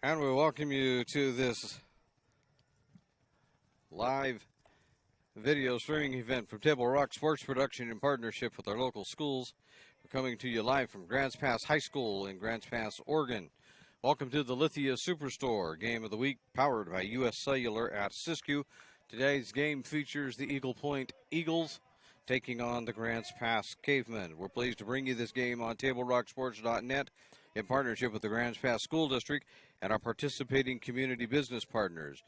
And we welcome you to this live video streaming event from Table Rock Sports Production in partnership with our local schools. We're coming to you live from Grants Pass High School in Grants Pass, Oregon. Welcome to the Lithia Superstore Game of the Week, powered by U.S. Cellular at Siskiyou. Today's game features the Eagle Point Eagles taking on the Grants Pass Cavemen. We're pleased to bring you this game on TableRockSports.net in partnership with the Grants Pass School District and our participating community business partners.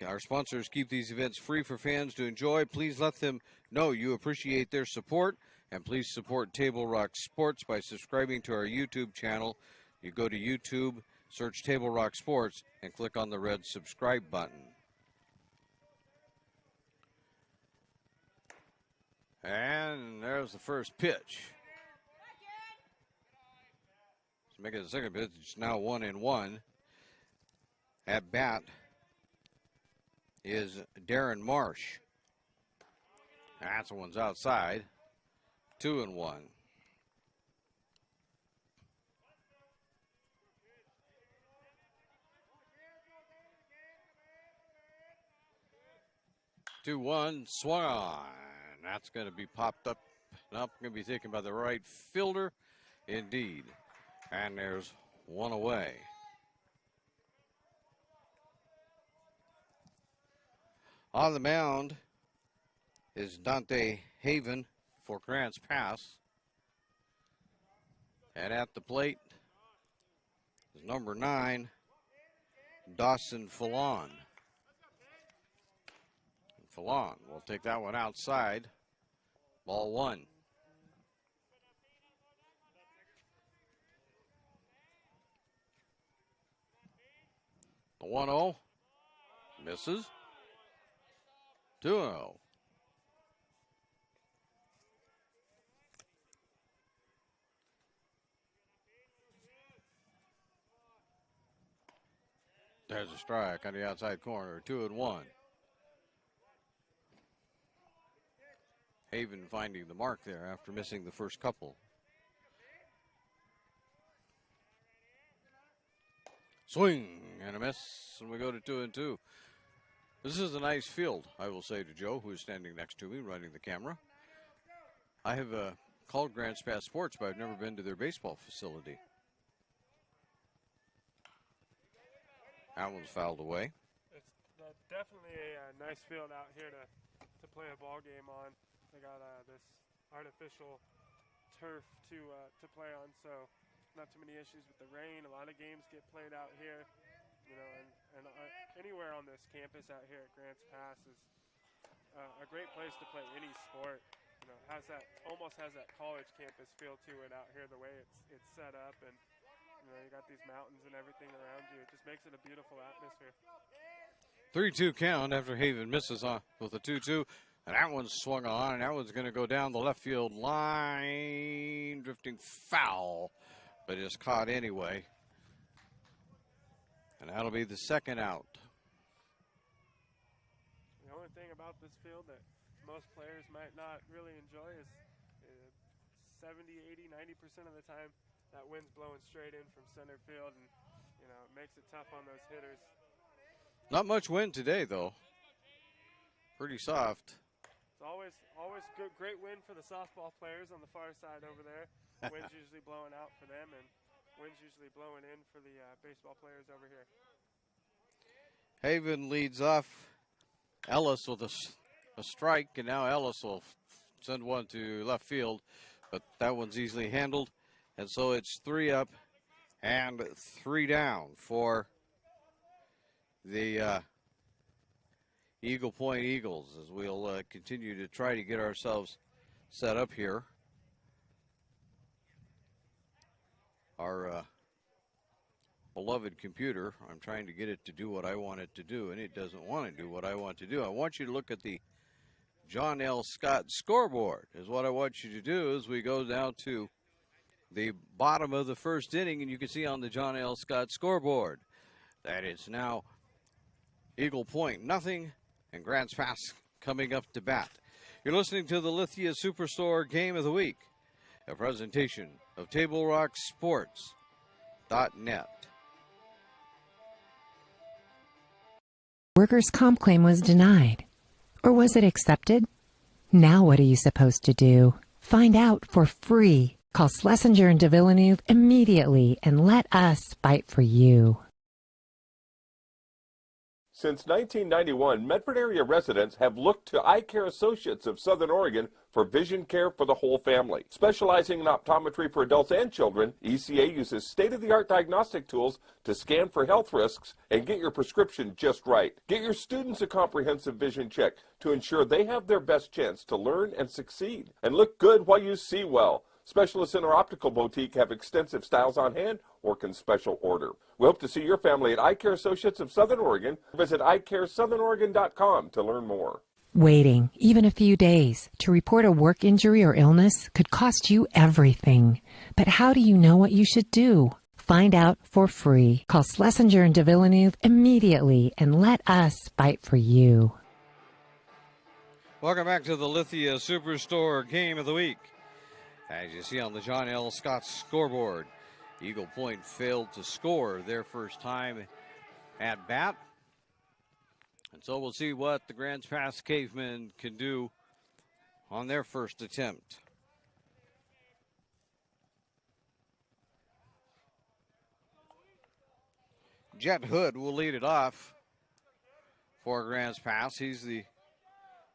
Our sponsors keep these events free for fans to enjoy. Please let them know you appreciate their support, and please support Table Rock Sports by subscribing to our YouTube channel. You go to YouTube, search Table Rock Sports, and click on the red subscribe button. And there's the first pitch. Let's make it the second pitch. It's now 1-1. At bat is Darren Marsh. That's the one's outside. 2-1. Swung on. That's going to be popped up. Nope, going to be taken by the right fielder. Indeed. And there's one away. On the mound is Dante Haven for Grants Pass. And at the plate is number 9, Dawson Fallon. Fallon will take that one outside. Ball 1. The 1-0 misses. 2-0. There's a strike on the outside corner. 2-1. Haven finding the mark there after missing the first couple. Swing and a miss, and we go to 2-2. This is a nice field, I will say to Joe, who is standing next to me, running the camera. I have called Grants Pass Sports, but I've never been to their baseball facility. That one's fouled away. It's definitely a nice field out here to play a ball game on. They got this artificial turf to play on, so not too many issues with the rain. A lot of games get played out here, you know, and anywhere on this campus out here at Grants Pass is a great place to play any sport. You know, almost has that college campus feel to it out here, the way it's set up, and you know, you got these mountains and everything around you. It just makes it a beautiful atmosphere. 3-2 count after Haven misses on with a 2-2. And that one's swung on, and that one's going to go down the left field line, drifting foul, but it's caught anyway. And that'll be the second out. The only thing about this field that most players might not really enjoy is 70, 80, 90% of the time that wind's blowing straight in from center field, and you know, it makes it tough on those hitters. Not much wind today, though. Pretty soft. It's always good, great win for the softball players on the far side over there. Wind's usually blowing out for them, and wind's usually blowing in for the baseball players over here. Haven leads off Ellis with a strike, and now Ellis will send one to left field, but that one's easily handled. And so it's 3 up and 3 down for the Eagle Point Eagles, as we'll continue to try to get ourselves set up here. Our beloved computer, I'm trying to get it to do what I want it to do, and it doesn't want to do what I want to do. I want you to look at the John L. Scott scoreboard, is what I want you to do as we go down to the bottom of the first inning, and you can see on the John L. Scott scoreboard that it's now Eagle Point nothing, and Grants Pass coming up to bat. You're listening to the Lithia Superstore Game of the Week, a presentation of TableRockSports.net. workers' comp claim was denied. Or was it accepted? Now what are you supposed to do? Find out for free. Call Schlesinger and de Villeneuve immediately and let us fight for you. Since 1991, Medford area residents have looked to Eye Care Associates of Southern Oregon for vision care for the whole family. Specializing in optometry for adults and children, ECA uses state-of-the-art diagnostic tools to scan for health risks and get your prescription just right. Get your students a comprehensive vision check to ensure they have their best chance to learn and succeed. And look good while you see well. Specialists in our optical boutique have extensive styles on hand or can special order. We hope to see your family at Eye Care Associates of Southern Oregon. Visit eyecaresouthern.com to learn more. Waiting, even a few days, to report a work injury or illness could cost you everything. But how do you know what you should do? Find out for free. Call Schlesinger and de Villeneuve immediately and let us fight for you. Welcome back to the Lithia Superstore Game of the Week. As you see on the John L. Scott scoreboard, Eagle Point failed to score their first time at bat. And so we'll see what the Grants Pass Cavemen can do on their first attempt. Jet Hood will lead it off for Grants Pass. He's the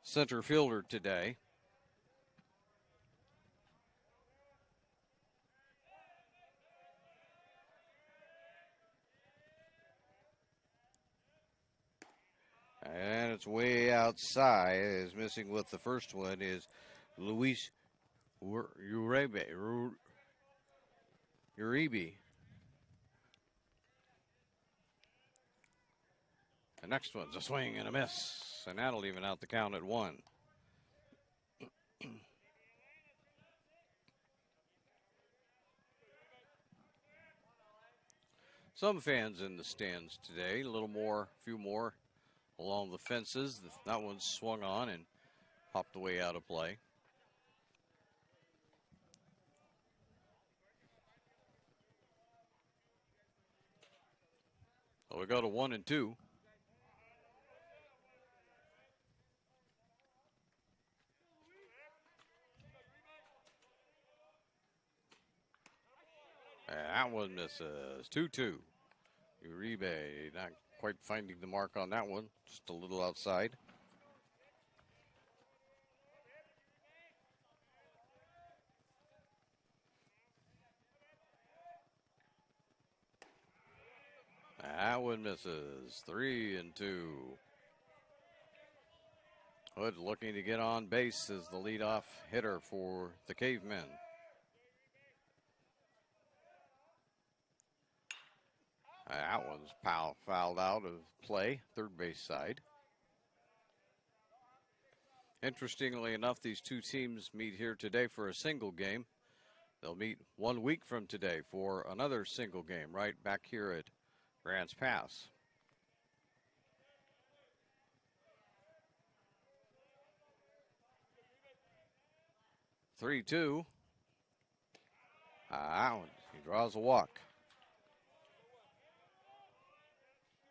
center fielder today. And it's way outside. Is missing with the first one is Luis Uribe. The next one's a swing and a miss, and that'll even out the count at 1. Some fans in the stands today, a few more along the fences. That one swung on and popped away out of play. So we go to 1 and 2. That one misses. 2-2. Uribe not quite finding the mark on that one. Just a little outside. That one misses. 3 and 2. Hood looking to get on base as the leadoff hitter for the Cavemen. That one's fouled out of play, third base side. Interestingly enough, these two teams meet here today for a single game. They'll meet 1 week from today for another single game right back here at Grants Pass. (3-2). He draws a walk.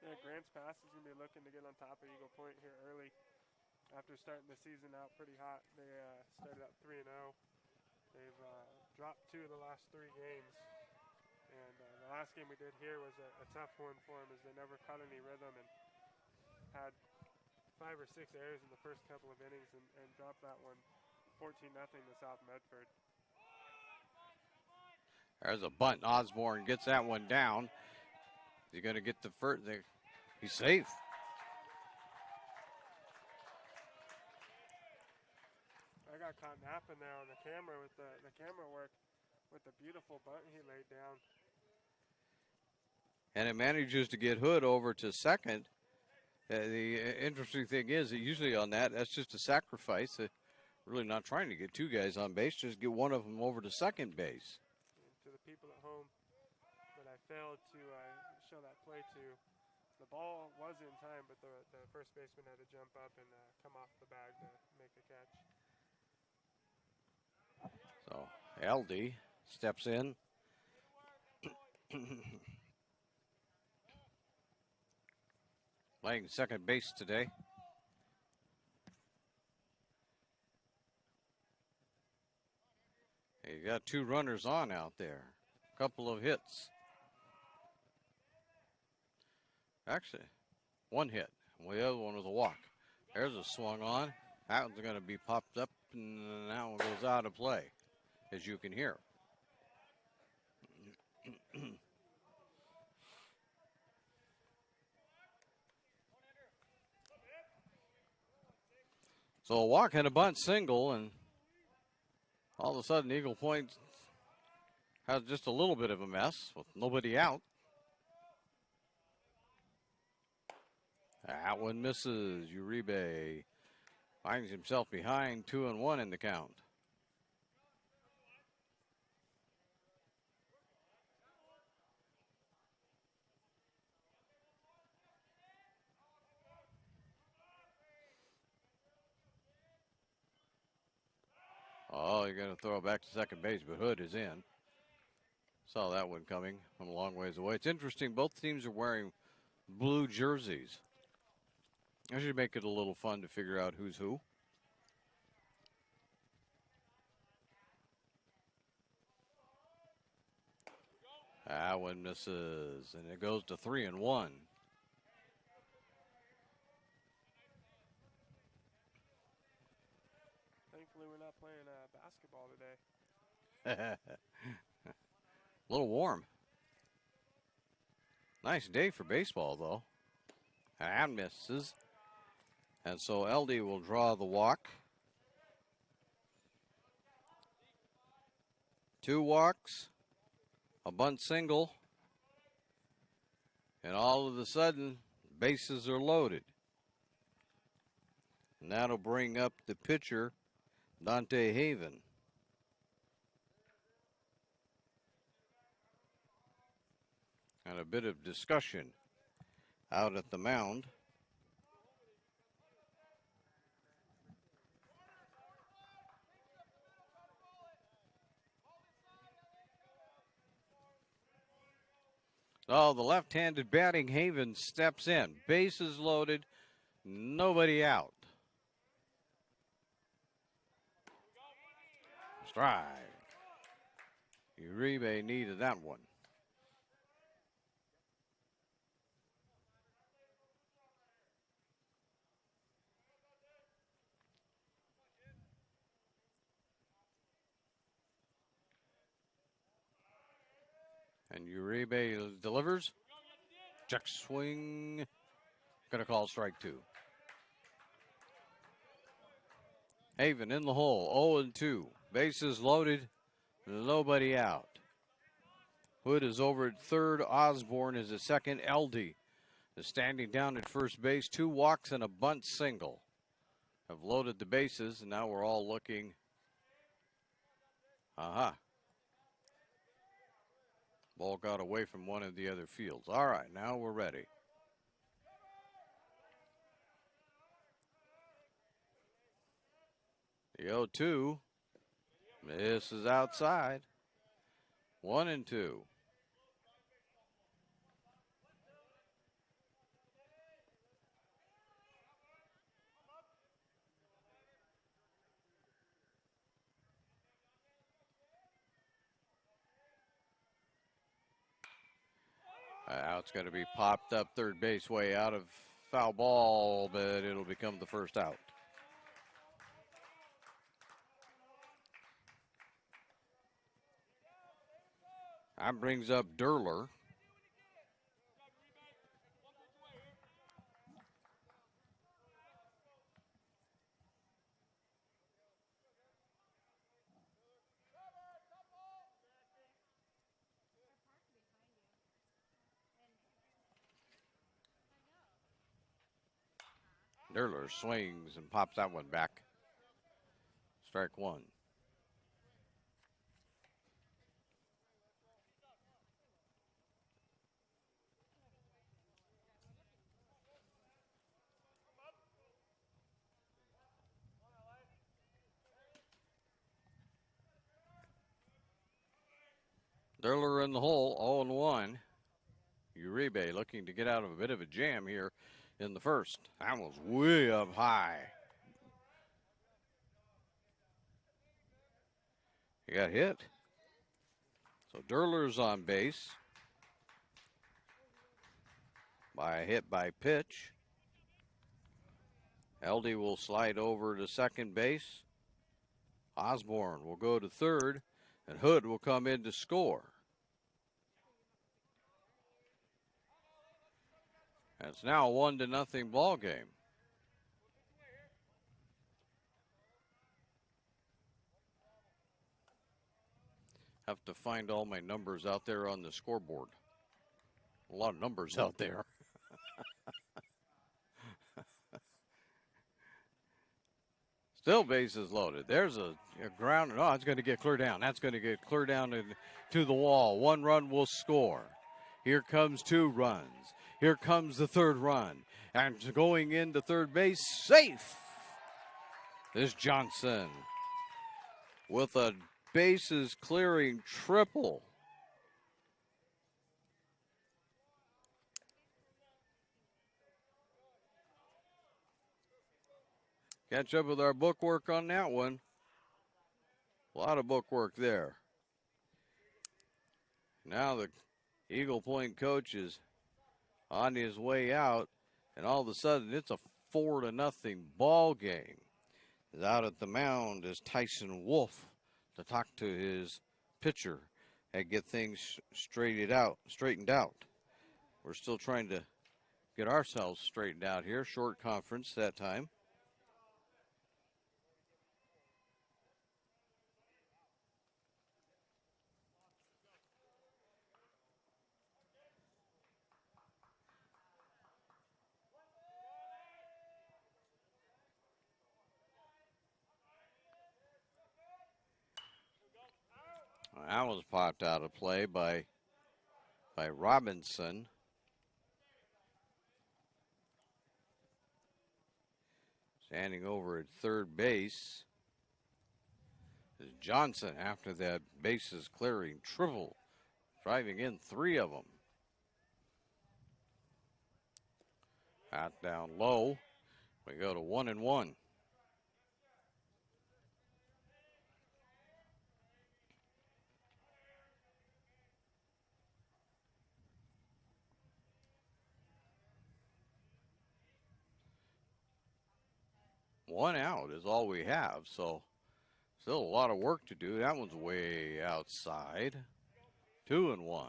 Yeah, Grants Pass is going to be looking to get on top of Eagle Point here early. After starting the season out pretty hot, they started out 3-0. They've dropped 2 of the last 3 games. And the last game we did here was a tough one for them as they never caught any rhythm and had 5 or 6 errors in the first couple of innings and dropped that one 14-0 to South Medford. There's a bunt. Osborne gets that one down. Is he going to get the first? He's safe. I got caught napping there on the camera with the camera work with the beautiful bunt he laid down. And it manages to get Hood over to second. The interesting thing is that usually on that's just a sacrifice. Really not trying to get 2 guys on base, just get one of them over to second base. And to the people at home that I failed to show that play to, the ball was in time, but the first baseman had to jump up and come off the bag to make the catch. So LD steps in. playing second base today. You got 2 runners on out there. Couple of hits. Actually, 1 hit. And the other one was a walk. There's a swung on. That one's going to be popped up, and that one goes out of play, as you can hear. So a walk and a bunt single, and all of a sudden Eagle Point has just a little bit of a mess with nobody out. That one misses. Uribe finds himself behind 2-1 in the count. Oh, you're going to throw it back to second base, but Hood is in. Saw that one coming from a long ways away. It's interesting. Both teams are wearing blue jerseys. That should make it a little fun to figure out who's who. That one misses, and it goes to 3-1. Thankfully, we're not playing basketball today. A little warm. Nice day for baseball, though. And misses. And so LD will draw the walk. 2 walks, a bunt single, and all of a sudden, bases are loaded. And that'll bring up the pitcher, Dante Haven. And a bit of discussion out at the mound. Oh, the left-handed batting Haven steps in. Bases loaded, nobody out. Strike. Uribe needed that one. And Uribe delivers. Check swing. Gonna call strike 2. Haven in the hole, 0-2. Bases loaded, nobody out. Hood is over at third. Osborne is at second. LD is standing down at first base. 2 walks and a bunt single have loaded the bases, and now we're all looking. Ball got away from one of the other fields. All right, now we're ready. The 0-2. This is outside. 1-2. Now it's going to be popped up third base way out of foul ball, but it'll become the first out. That brings up Derler. Derler swings and pops that one back. Strike 1. Derler in the hole, 0-1. Uribe looking to get out of a bit of a jam here in the first. That was way up high. He got hit. So Derler's on base by a hit by pitch. Eldy will slide over to second base. Osborne will go to third, and Hood will come in to score. It's now a 1-0 ball game. Have to find all my numbers out there on the scoreboard. A lot of numbers out there. Still bases loaded. There's a ground. Oh, it's going to get clear down. That's going to get clear down to the wall. 1 run will score. Here comes 2 runs. Here comes the 3rd run. And going into third base, safe is Johnson with a bases clearing triple. Catch up with our bookwork on that one. A lot of bookwork there. Now the Eagle Point coach is on his way out, and all of a sudden it's a 4-0 ball game. Out at the mound is Tyson Wolf to talk to his pitcher and get things straightened out. We're still trying to get ourselves straightened out here. Short conference that time. That was popped out of play by Robinson. Standing over at third base is Johnson after that bases clearing triple, driving in 3 of them. Out down low. We go to 1-1. One out is all we have, so still a lot of work to do. That one's way outside. 2-1.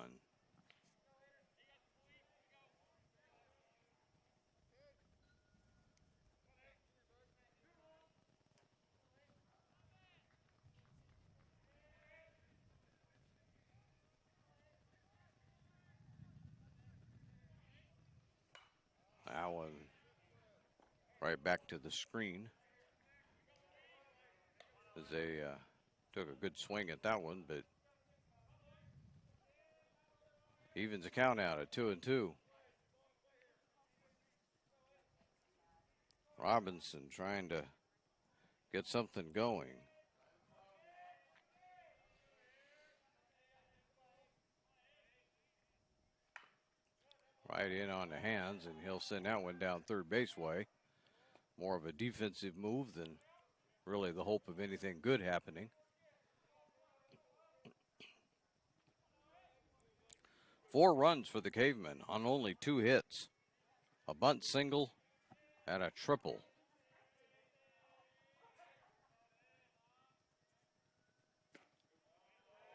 That one right back to the screen as they took a good swing at that one, but evens the count out at 2-2. Robinson trying to get something going. Right in on the hands, and he'll send that one down third base way. More of a defensive move than really the hope of anything good happening. 4 runs for the Cavemen on only 2 hits. A bunt single and a triple.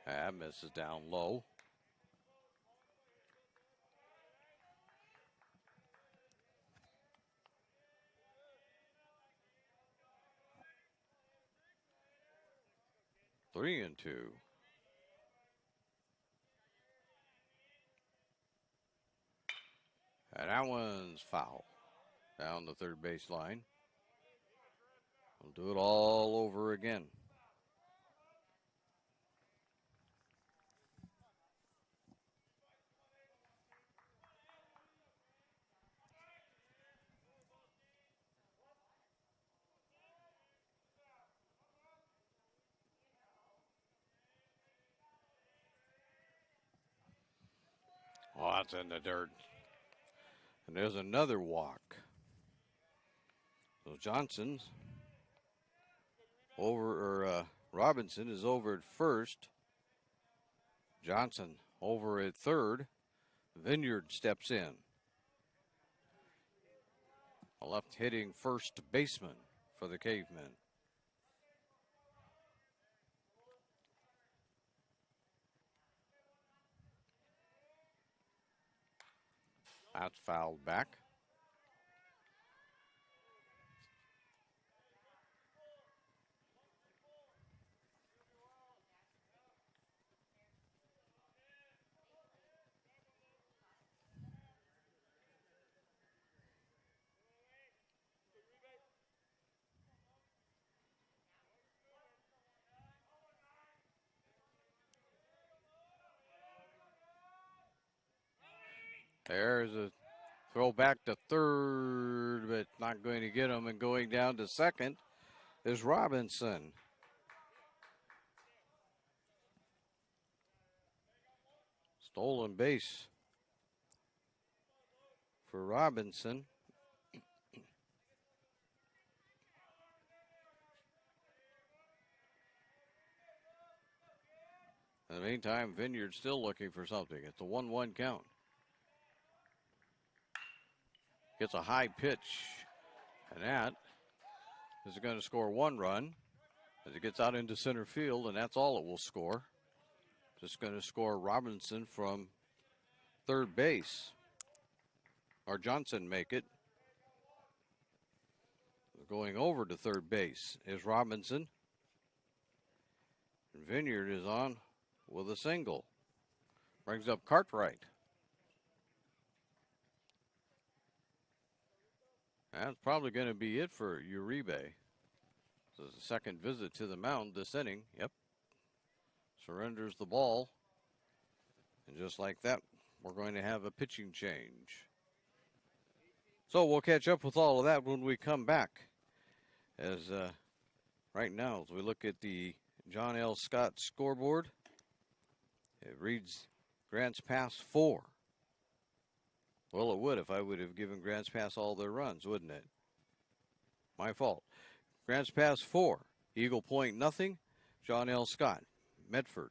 That misses down low. Three and two. And that one's foul down the third base line. We'll do it all over again. Oh, that's in the dirt. And there's another walk. So Johnson's Robinson is over at first. Johnson over at third. Vineyard steps in. A left-hitting first baseman for the Cavemen. That's fouled back. There's a throw back to third, but not going to get him. And going down to second is Robinson. Stolen base for Robinson. In the meantime, Vineyard's still looking for something. It's a 1-1 count. Gets a high pitch, and that is going to score 1 run as it gets out into center field, and that's all it will score. Just going to score Robinson from third base. Or Johnson make it. Going over to third base is Robinson. And Vineyard is on with a single. Brings up Cartwright. That's probably going to be it for Uribe. This is the second visit to the mound this inning. Yep. Surrenders the ball. And just like that, we're going to have a pitching change. So we'll catch up with all of that when we come back. As right now, as we look at the John L. Scott scoreboard, it reads Grants Pass 4. Well, it would if I would have given Grants Pass all their runs, wouldn't it? My fault. Grants Pass 4. Eagle Point nothing. John L. Scott. Medford.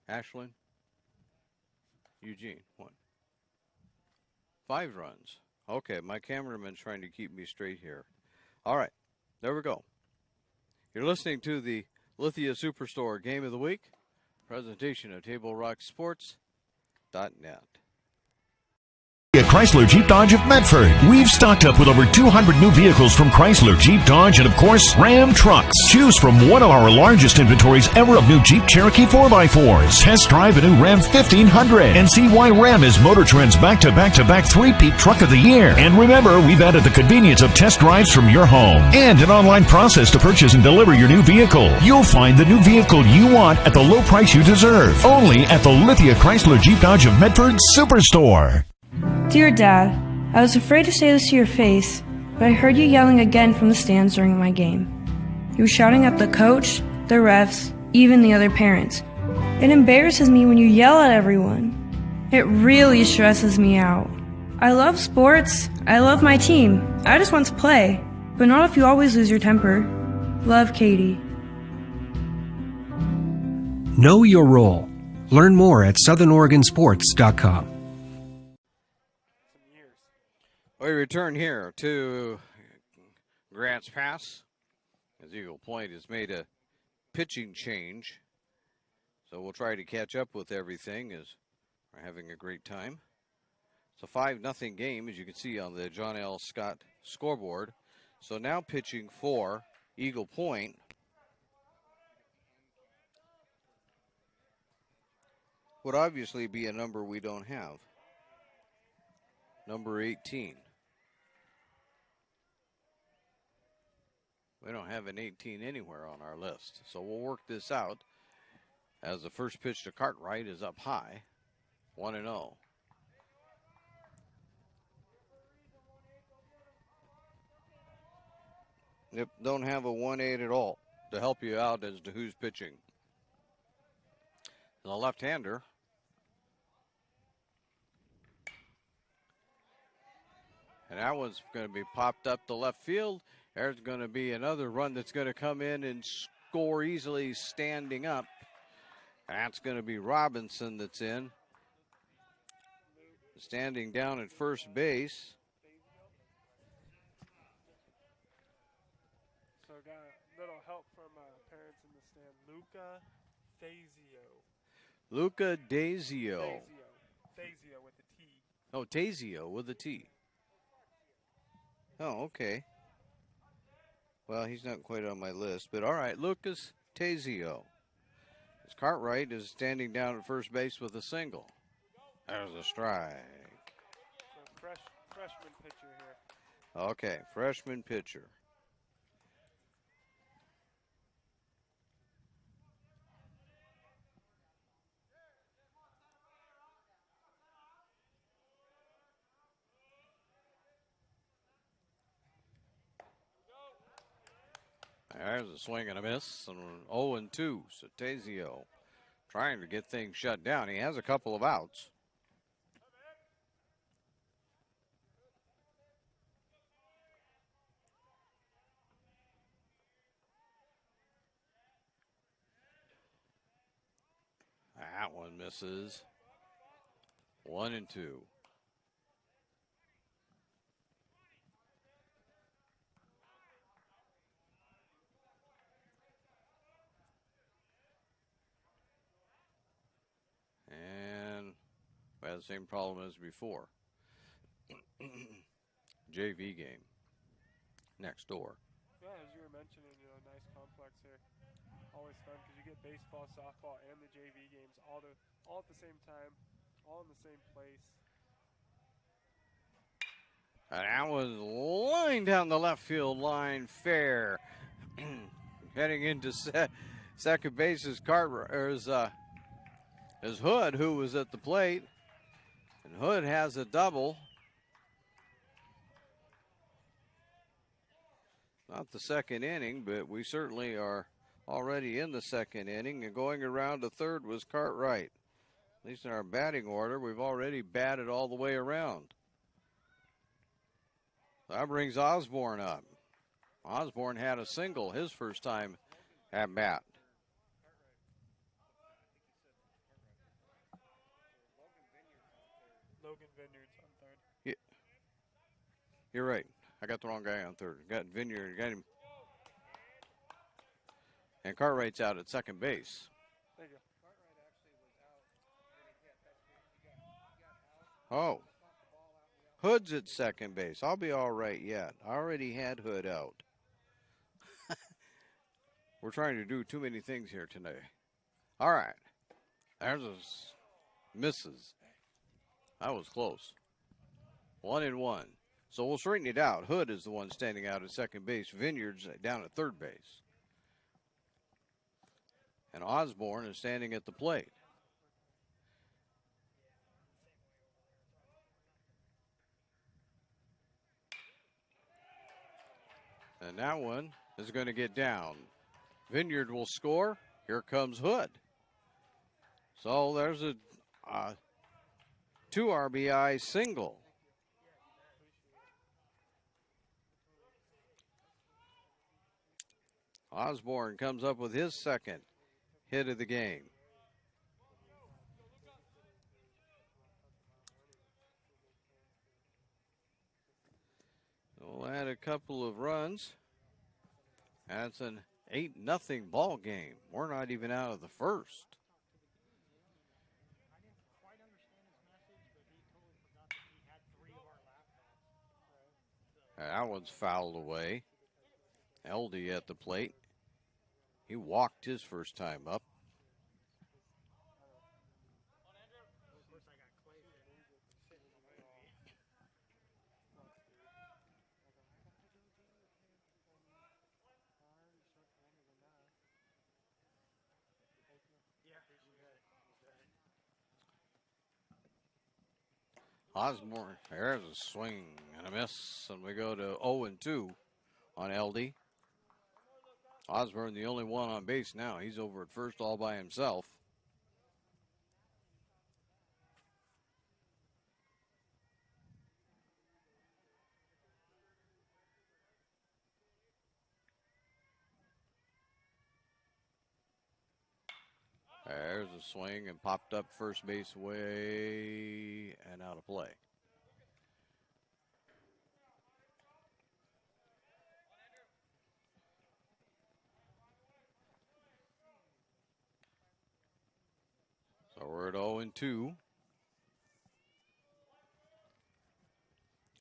Ashland. Eugene. 1. 5 runs. Okay, my cameraman's trying to keep me straight here. All right, there we go. You're listening to the Lithia Superstore Game of the Week. Presentation of TableRockSports.net. Chrysler Jeep Dodge of Medford. We've stocked up with over 200 new vehicles from Chrysler, Jeep, Dodge, and of course, Ram trucks. Choose from one of our largest inventories ever of new Jeep Cherokee 4x4s. Test drive a new Ram 1500 and see why Ram is Motor Trend's back-to-back-to-back three-peat truck of the year. And remember, we've added the convenience of test drives from your home and an online process to purchase and deliver your new vehicle. You'll find the new vehicle you want at the low price you deserve. Only at the Lithia Chrysler Jeep Dodge of Medford Superstore. Dear Dad, I was afraid to say this to your face, but I heard you yelling again from the stands during my game. You were shouting at the coach, the refs, even the other parents. It embarrasses me when you yell at everyone. It really stresses me out. I love sports. I love my team. I just want to play, but not if you always lose your temper. Love, Katie. Know your role. Learn more at SouthernOregonSports.com. We return here to Grants Pass as Eagle Point has made a pitching change. So we'll try to catch up with everything as we're having a great time. It's a 5-0 game, as you can see on the John L. Scott scoreboard. So now pitching for Eagle Point would obviously be a number we don't have. Number 18. We don't have an 18 anywhere on our list. So we'll work this out as the first pitch to Cartwright is up high. 1-0. Yep, don't have a 1-8 at all to help you out as to who's pitching. The left-hander. And that one's going to be popped up to left field. There's going to be another run that's going to come in and score easily standing up. That's going to be Robinson that's in. Standing down at first base. So got a little help from parents in the stand. Luca Fazio. Luca Dazio. Fazio with a T. Oh, Tazio with a T. Oh, okay. Well, he's not quite on my list, but all right, Lucas Tazio. His Cartwright is standing down at first base with a single. There's a strike. So freshman pitcher here. Okay, freshman pitcher. There's a swing and a miss, and 0-2. So Tazio trying to get things shut down. He has a couple of outs. That one misses. 1-2. And we had the same problem as before. JV game next door. Yeah, as you were mentioning, nice complex here. Always fun because you get baseball, softball, and the JV games all at the same time, all in the same place. And that was lined down the left field line, fair. Heading into second base is Hood, who was at the plate. And Hood has a double. Not the second inning, but we certainly are already in the second inning. And going around to third was Cartwright. At least in our batting order, we've already batted all the way around. That brings Osborne up. Osborne had a single his first time at bat. Logan Vineyard's on third. Yeah. You're right. I got the wrong guy on third. Got Vineyard, got him. And Cartwright's out at second base. Thank you. Oh. Hood's at second base. I'll be all right yet. I already had Hood out. We're trying to do too many things here today. All right. There's a misses. That was close. 1-1. So we'll straighten it out. Hood is the one standing out at second base. Vineyard's down at third base. And Osborne is standing at the plate. And that one is going to get down. Vineyard will score. Here comes Hood. So there's a 2 RBI single. Osborne comes up with his second hit of the game. We'll add a couple of runs. That's an 8-0 ball game. We're not even out of the first. That one's fouled away. LD at the plate. He walked his first time up. Osborne, there's a swing and a miss, and we go to 0-2 on LD. Osborne, the only one on base now. He's over at first all by himself. There's a swing and popped up first base way and out of play. So we're at 0-2.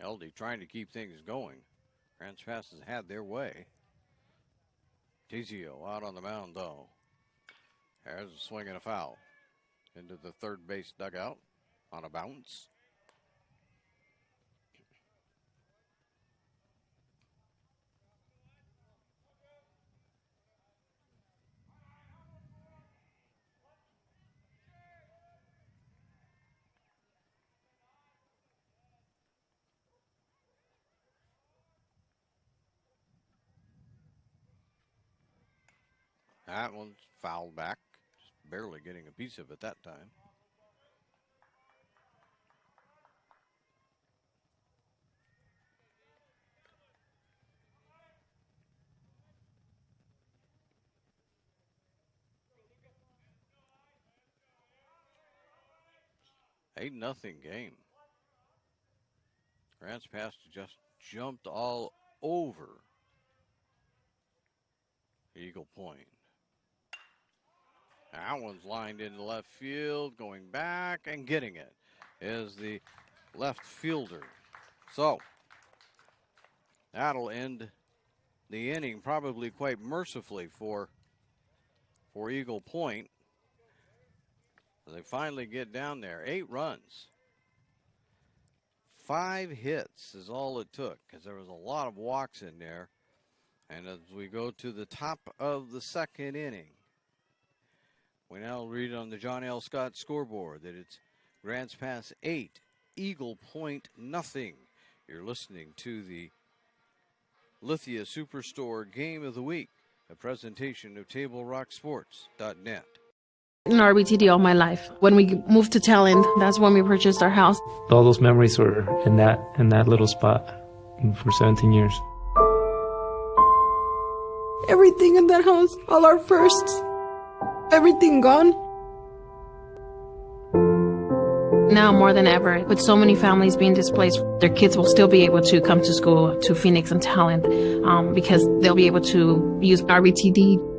LD trying to keep things going. Grants Pass has had their way. Tizio out on the mound, though. There's a swing and a foul into the third base dugout on a bounce. That one's fouled back. Just barely getting a piece of it that time. Eight nothing game. Grants Pass just jumped all over Eagle Point. That one's lined into left field, going back and getting it is the left fielder. So that'll end the inning probably quite mercifully for Eagle Point. They finally get down there. 8 runs. 5 hits is all it took because there was a lot of walks in there. And as we go to the top of the second inning, we now read on the John L. Scott scoreboard that it's Grants Pass 8, Eagle Point nothing. You're listening to the Lithia Superstore Game of the Week, a presentation of TableRockSports.net. In RBTD all my life. When we moved to Talent, that's when we purchased our house. All those memories were in that little spot for 17 years. Everything in that house, all our firsts, everything gone. Now more than ever, with so many families being displaced, their kids will still be able to come to school to Phoenix and Talent because they'll be able to use RBTD.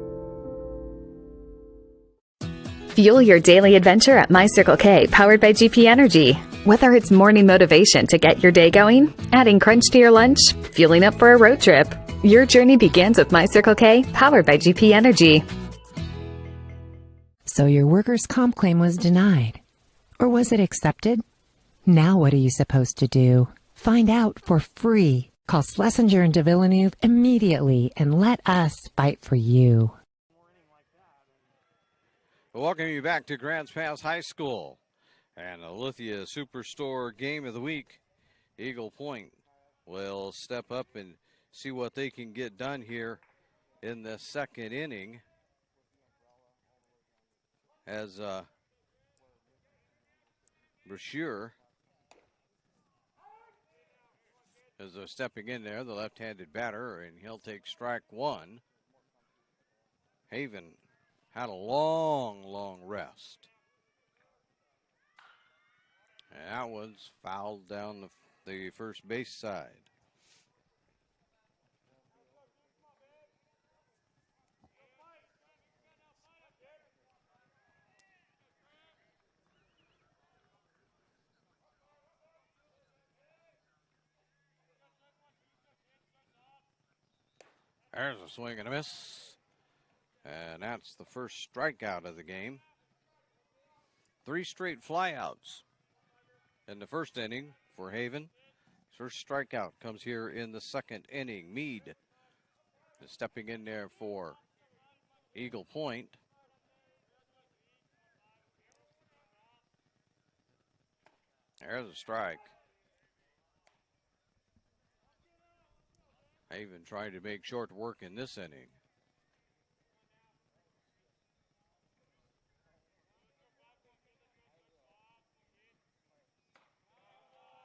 Fuel your daily adventure at My Circle K, powered by GP Energy. Whether it's morning motivation to get your day going, adding crunch to your lunch, fueling up for a road trip, your journey begins with My Circle K, powered by GP Energy. So your workers' comp claim was denied. Or was it accepted? Now what are you supposed to do? Find out for free. Call Schlesinger and de Villeneuve immediately and let us fight for you. Welcome you back to Grants Pass High School and the Lithia Superstore Game of the Week. Eagle Point will step up and see what they can get done here in the second inning as Brashear is stepping in there, the left-handed batter, and he'll take strike one. Haven had a long rest. And that one's fouled down the first base side. There's a swing and a miss. And that's the first strikeout of the game. 3 straight flyouts in the first inning for Haven. First strikeout comes here in the second inning. Meade is stepping in there for Eagle Point. There's a strike. Haven trying to make short work in this inning.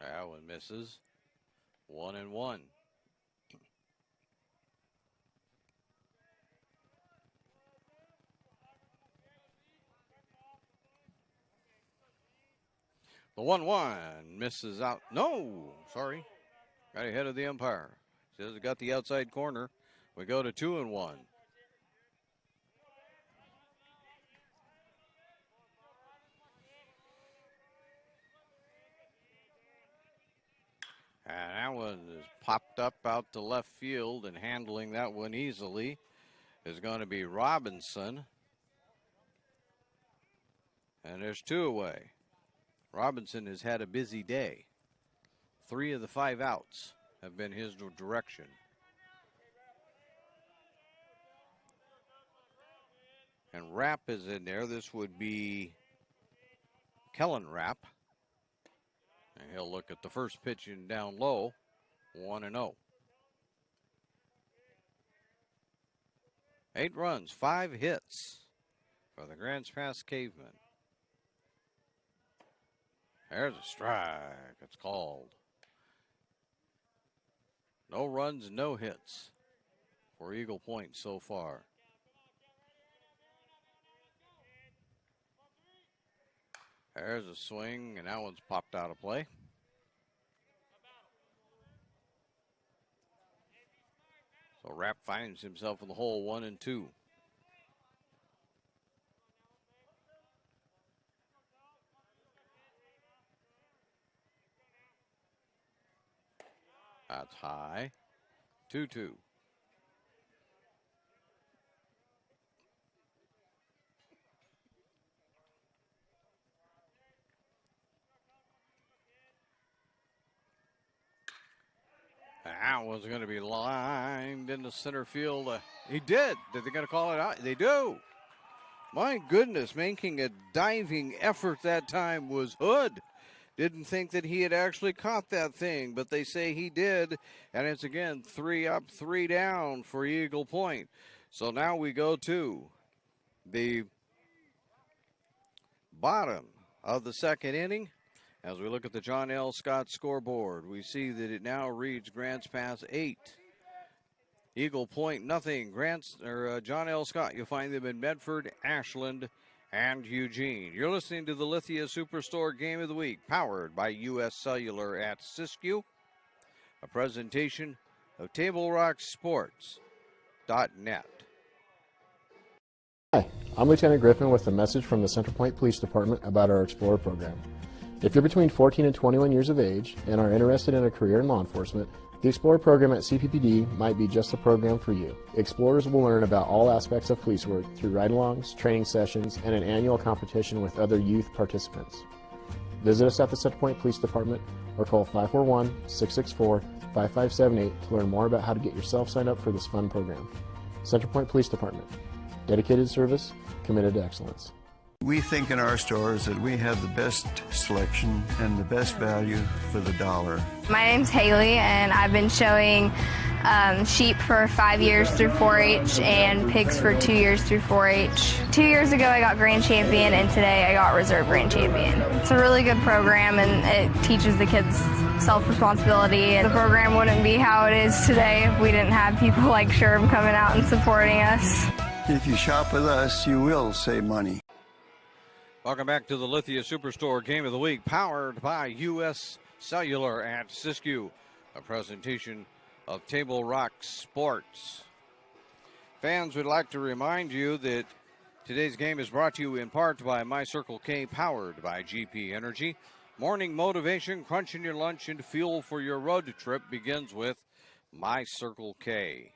That one misses. 1-1. The 1-1 misses out. No, sorry. Got ahead of the umpire. Says it got the outside corner. We go to 2-1. And that one is popped up out to left field, and handling that one easily is going to be Robinson. And there's 2 away. Robinson has had a busy day. 3 of the 5 outs have been his direction. And Rapp is in there. This would be Kellen Rapp. And he'll look at the first pitch and down low, 1-0. 8 runs, 5 hits for the Grants Pass Cavemen. There's a strike. It's called. No runs, no hits for Eagle Point so far. There's a swing, and that one's popped out of play. So Rapp finds himself in the hole, 1-2. That's high. 2-2. That was going to be lined into center field. He did. Did they going to call it out? They do. My goodness, making a diving effort that time was Hood. Didn't think that he had actually caught that thing, but they say he did. And it's again 3 up, 3 down for Eagle Point. So now we go to the bottom of the second inning. As we look at the John L. Scott scoreboard, we see that it now reads Grants Pass 8, Eagle Point nothing. John L. Scott, you'll find them in Medford, Ashland, and Eugene. You're listening to the Lithia Superstore Game of the Week, powered by U.S. Cellular at Siskiyou, a presentation of TableRockSports.net. Hi, I'm Lieutenant Griffin with a message from the Centerpoint Police Department about our Explorer program. If you're between 14 and 21 years of age and are interested in a career in law enforcement, the Explorer program at CPPD might be just the program for you. Explorers will learn about all aspects of police work through ride-alongs, training sessions, and an annual competition with other youth participants. Visit us at the Centerpoint Police Department or call 541-664-5578 to learn more about how to get yourself signed up for this fun program. Centerpoint Police Department. Dedicated service, committed to excellence. We think in our stores that we have the best selection and the best value for the dollar. My name's Haley, and I've been showing sheep for 5 years through 4-H and pigs for 2 years through 4-H. 2 years ago I got grand champion, and today I got reserve grand champion. It's a really good program, and it teaches the kids self-responsibility. The program wouldn't be how it is today if we didn't have people like Sherb coming out and supporting us. If you shop with us, you will save money. Welcome back to the Lithia Superstore Game of the Week, powered by U.S. Cellular at Siskiyou, a presentation of Table Rock Sports. Fans, would like to remind you that today's game is brought to you in part by My Circle K, powered by GP Energy. Morning motivation, crunching your lunch, and fuel for your road trip begins with My Circle K.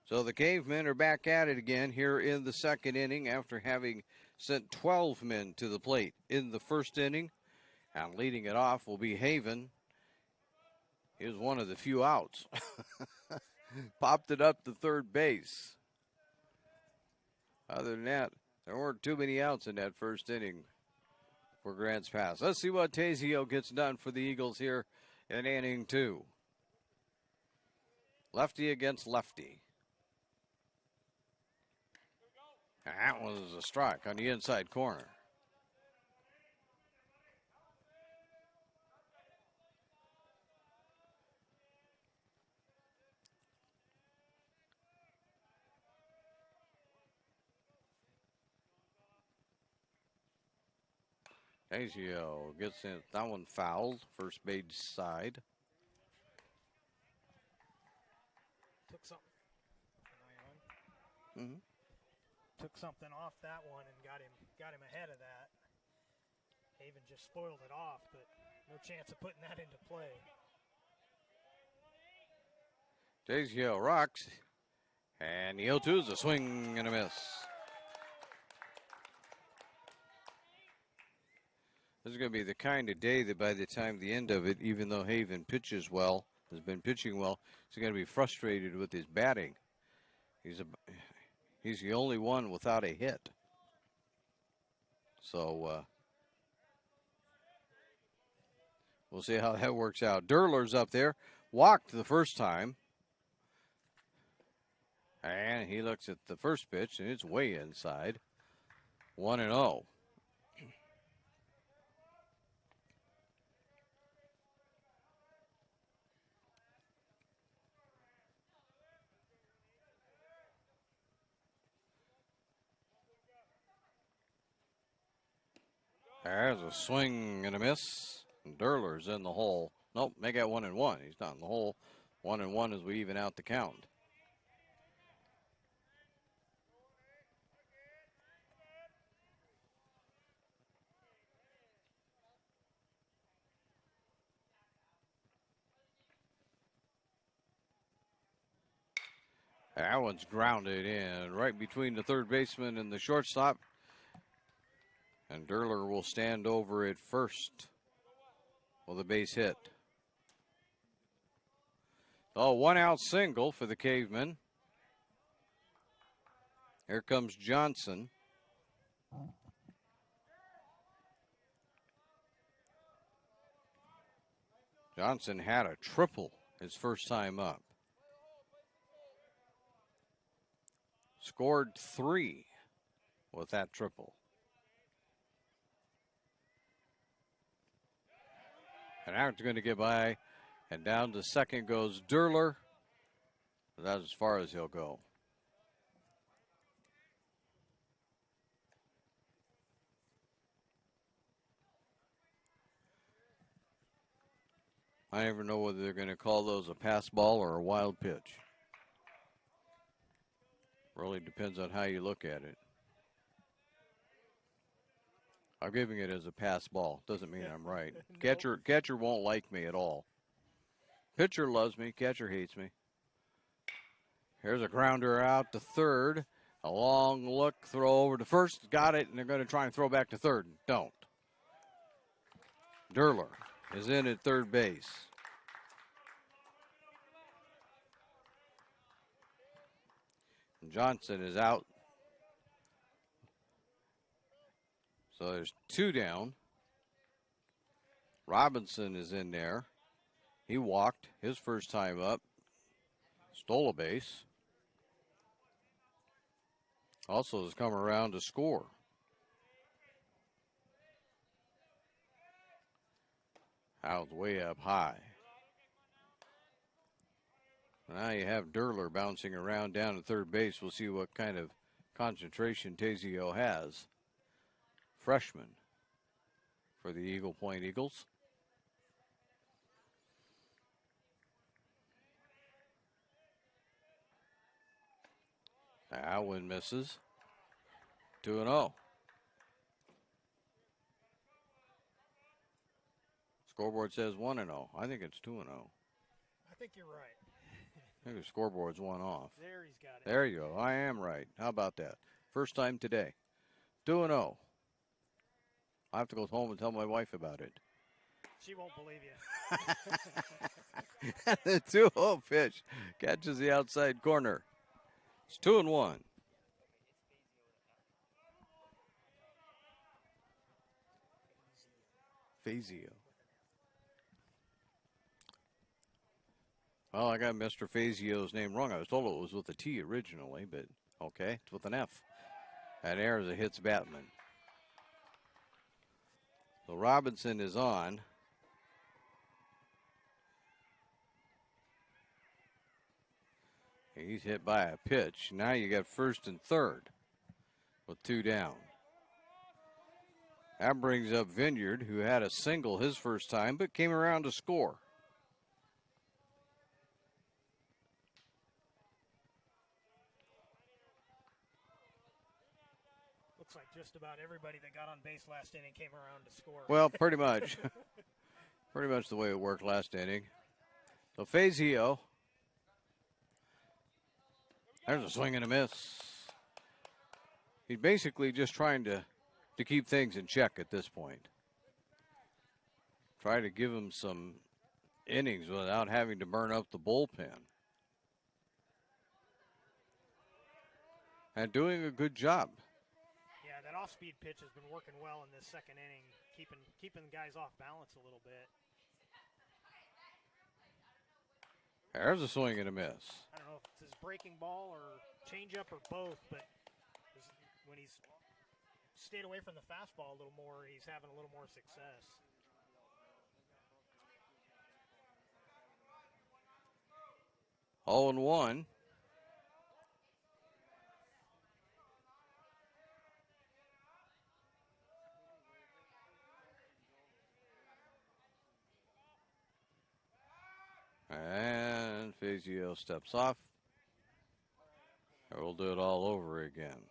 So the Cavemen are back at it again here in the second inning after having sent 12 men to the plate in the first inning. And leading it off will be Haven. He was one of the few outs. Popped it up to third base. Other than that, there weren't too many outs in that first inning for Grants Pass. Let's see what Tazio gets done for the Eagles here in inning 2. Lefty against lefty. That was a strike on the inside corner. Azio gets in. That one fouled. First base side. Took something. Mm-hmm. Took something off that one and got him ahead of that. Haven just spoiled it off, but no chance of putting that into play. Azio rocks. And the 0-2 is a swing and a miss. This is going to be the kind of day that by the time the end of it, even though Haven pitches well, has been pitching well, he's going to be frustrated with his batting. He's the only one without a hit. So we'll see how that works out. Derler's up there. Walked the first time. And he looks at the first pitch, and it's way inside. 1-0. There's a swing and a miss. And Derler's in the hole. Nope, make that 1-1. He's not in the hole. 1-1 as we even out the count. That one's grounded in right between the third baseman and the shortstop. And Derler will stand over at first with a base hit. Oh, 1-out single for the Cavemen. Here comes Johnson. Johnson had a triple his first time up. Scored 3 with that triple. And now it's going to get by, and down to second goes Derler. That's as far as he'll go. I never know whether they're going to call those a pass ball or a wild pitch. Really depends on how you look at it. I'm giving it as a pass ball. Doesn't mean I'm right. Nope. Catcher won't like me at all. Pitcher loves me. Catcher hates me. Here's a grounder out to third. A long look, throw over to first. Got it, and they're going to try and throw back to third. Don't. Derler is in at third base. Johnson is out. So there's 2 down. Robinson is in there. He walked his first time up. Stole a base. Also has come around to score. Out way up high. Now you have Derler bouncing around down to third base. We'll see what kind of concentration Tazio has. Freshman for the Eagle Point Eagles. That one misses. 2-0. Scoreboard says 1-0. I think it's 2-0. I think you're right. I think the scoreboard's one off. There he's got it. There you go. I am right. How about that? First time today. 2-0. I have to go home and tell my wife about it. She won't believe you. The 2-0 pitch catches the outside corner. It's 2-1. Fazio. Well, I got Mr. Fazio's name wrong. I was told it was with a T originally, but okay, it's with an F. And there's a hits Batman. So Robinson is on. He's hit by a pitch. Now you got first and third with 2 down. That brings up Vineyard, who had a single his first time, but came around to score. Looks like just about everybody that got on base last inning came around to score. Well, pretty much. Pretty much the way it worked last inning. So Fazio. There's a swing and a miss. He's basically just trying to keep things in check at this point. Try to give him some innings without having to burn up the bullpen. And doing a good job. Yeah, that off-speed pitch has been working well in this second inning, keeping guys off balance a little bit. There's a swing and a miss. I don't know if it's his breaking ball or changeup or both, but when he's stayed away from the fastball a little more, he's having a little more success. Oh, and 1. And Fazio steps off. And we'll do it all over again.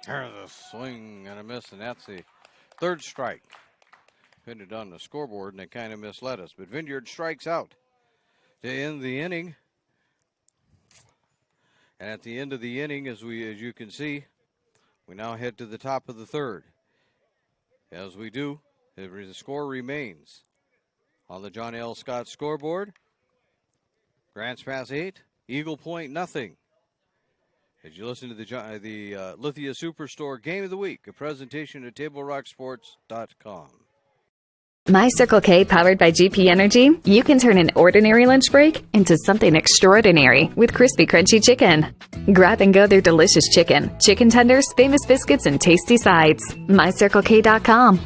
There's a swing and a miss, and that's the third strike. Pinned it on the scoreboard, and they kind of misled us. But Vineyard strikes out to end the inning. And at the end of the inning, as you can see, we now head to the top of the third. As we do, the score remains on the John L. Scott scoreboard. Grants Pass 8, Eagle Point nothing. As you listen to the Lithia Superstore Game of the Week, a presentation at TableRockSports.com. My Circle K, powered by GP Energy, you can turn an ordinary lunch break into something extraordinary with crispy, crunchy chicken. Grab and go their delicious chicken, chicken tenders, famous biscuits, and tasty sides. MyCircleK.com.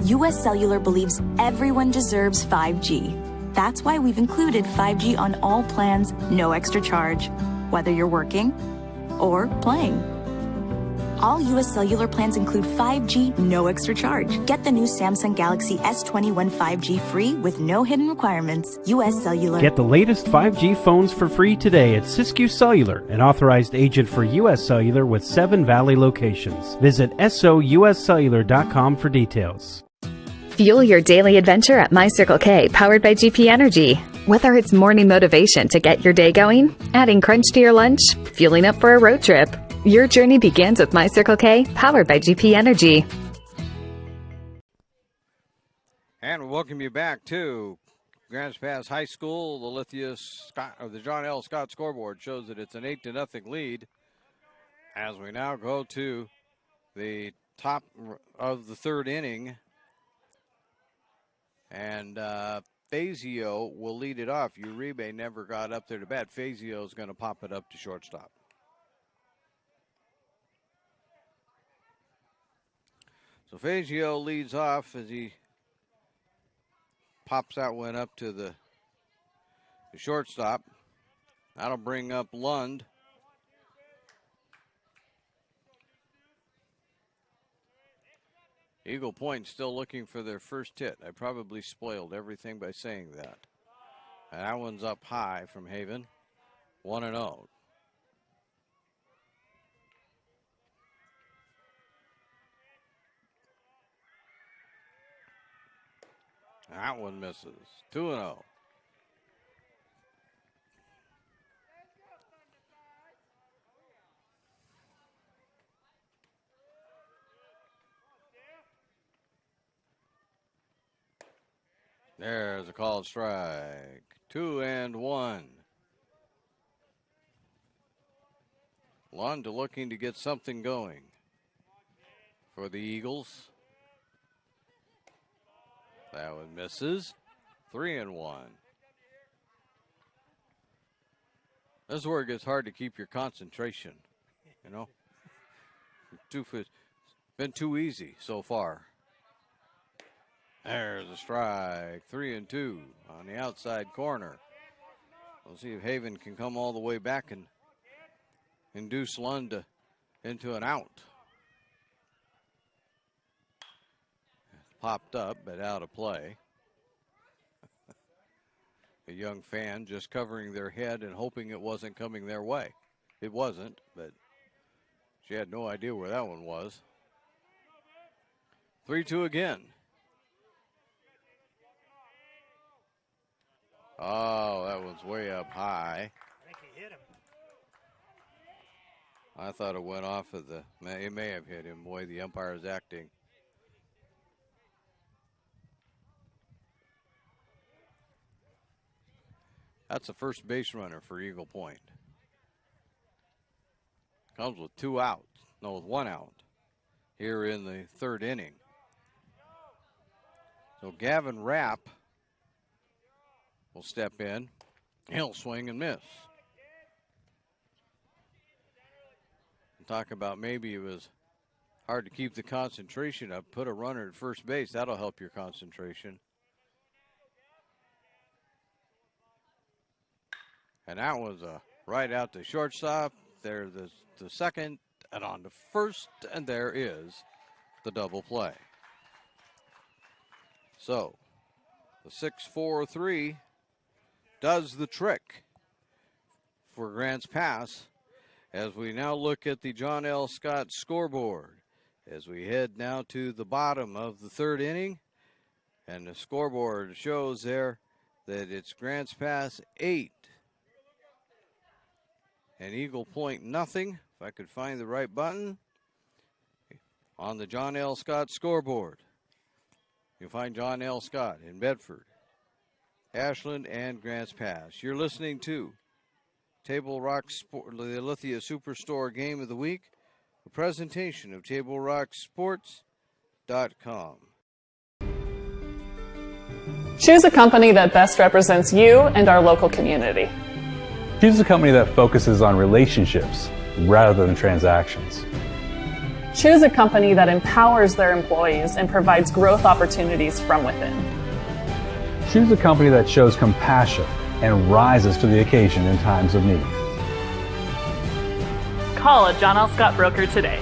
U.S. Cellular believes everyone deserves 5G. That's why we've included 5G on all plans, no extra charge, whether you're working or playing. All U.S. Cellular plans include 5G, no extra charge. Get the new Samsung Galaxy S21 5G free with no hidden requirements. U.S. Cellular. Get the latest 5G phones for free today at Siskiyou Cellular, an authorized agent for U.S. Cellular with 7 Valley locations. Visit souscellular.com for details. Fuel your daily adventure at My Circle K, powered by GP Energy. Whether it's morning motivation to get your day going, adding crunch to your lunch, fueling up for a road trip, your journey begins with My Circle K, powered by GP Energy. And we welcome you back to Grants Pass High School. The Lithia Scott, or the John L. Scott scoreboard shows that it's an 8-0 lead. As we now go to the top of the third inning, and Fazio will lead it off. Uribe never got up there to bat. Fazio is going to pop it up to shortstop. So Fazio leads off as he pops that one up to the shortstop. That'll bring up Lund. Eagle Point still looking for their first hit. I probably spoiled everything by saying that. And that one's up high from Haven. 1-0. That one misses. 2-0. There's a called strike. 2-1. Lund looking to get something going for the Eagles. That one misses. 3-1. This is where it gets hard to keep your concentration. You know, it's been too easy so far. There's a strike. 3-2 on the outside corner. We'll see if Haven can come all the way back and induce Lund into an out. Popped up, but out of play. A young fan just covering their head and hoping it wasn't coming their way. It wasn't, but she had no idea where that one was. 3-2 again. Oh, that one's way up high. I think he hit him. I thought it went off of the, it may have hit him, the way the umpire is acting. That's a first base runner for Eagle Point. Comes with 2 outs, no, with 1 out here in the 3rd inning. So Gavin Rapp will step in. He'll swing and miss. Talk about maybe it was hard to keep the concentration up. Put a runner at first base. That'll help your concentration. And that was right out to shortstop. There's the second, and on to first, and there is the double play. So the 6-4-3 does the trick for Grants Pass as we now look at the John L. Scott scoreboard as we head now to the bottom of the 3rd inning. And the scoreboard shows there that it's Grants Pass 8 and Eagle Point nothing. If I could find the right button on the John L. Scott scoreboard. You'll find John L. Scott in Bedford, Ashland, and Grants Pass. You're listening to Table Rock Sport, the Lithia Superstore Game of the Week, a presentation of TableRockSports.com. Choose a company that best represents you and our local community. Choose a company that focuses on relationships rather than transactions. Choose a company that empowers their employees and provides growth opportunities from within. Choose a company that shows compassion and rises to the occasion in times of need. Call a John L. Scott broker today.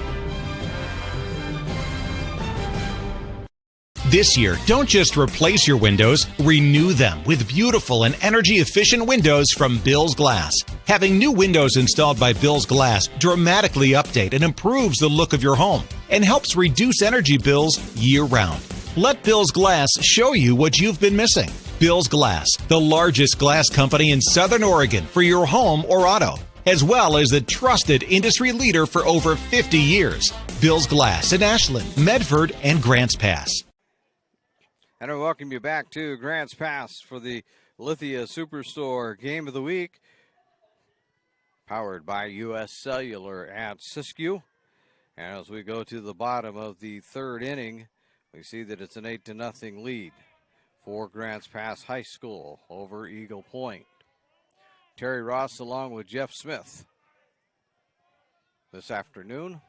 This year, don't just replace your windows, renew them with beautiful and energy-efficient windows from Bill's Glass. Having new windows installed by Bill's Glass dramatically update and improves the look of your home and helps reduce energy bills year-round. Let Bill's Glass show you what you've been missing. Bill's Glass, the largest glass company in Southern Oregon for your home or auto, as well as the trusted industry leader for over 50 years. Bill's Glass in Ashland, Medford, and Grants Pass. And I welcome you back to Grants Pass for the Lithia Superstore Game of the Week, powered by U.S. Cellular at Siskiyou. And as we go to the bottom of the 3rd inning, we see that it's an 8-0 lead for Grants Pass High School over Eagle Point. Terry Ross along with Jeff Smith this afternoon.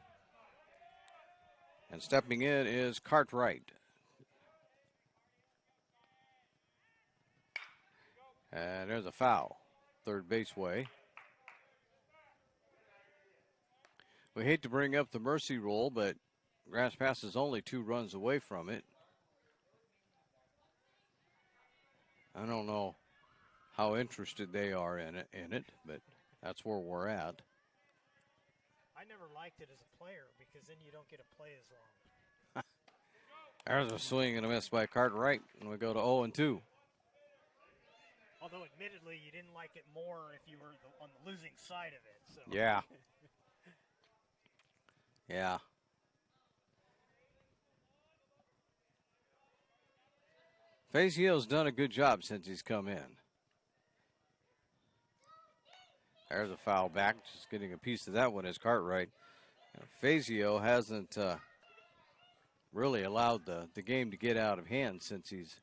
And stepping in is Cartwright. And there's a foul, third base way. We hate to bring up the mercy rule, but Grants Pass is only 2 runs away from it. I don't know how interested they are in it, but that's where we're at. I never liked it as a player because then you don't get to play as long. There's a swing and a miss by Cartwright, and we go to 0-2. Although, admittedly, you didn't like it more if you were on the losing side of it. So. Yeah. Yeah. Fazio's done a good job since he's come in. There's a foul back, just getting a piece of that one is Cartwright. Fazio hasn't really allowed the game to get out of hand since he's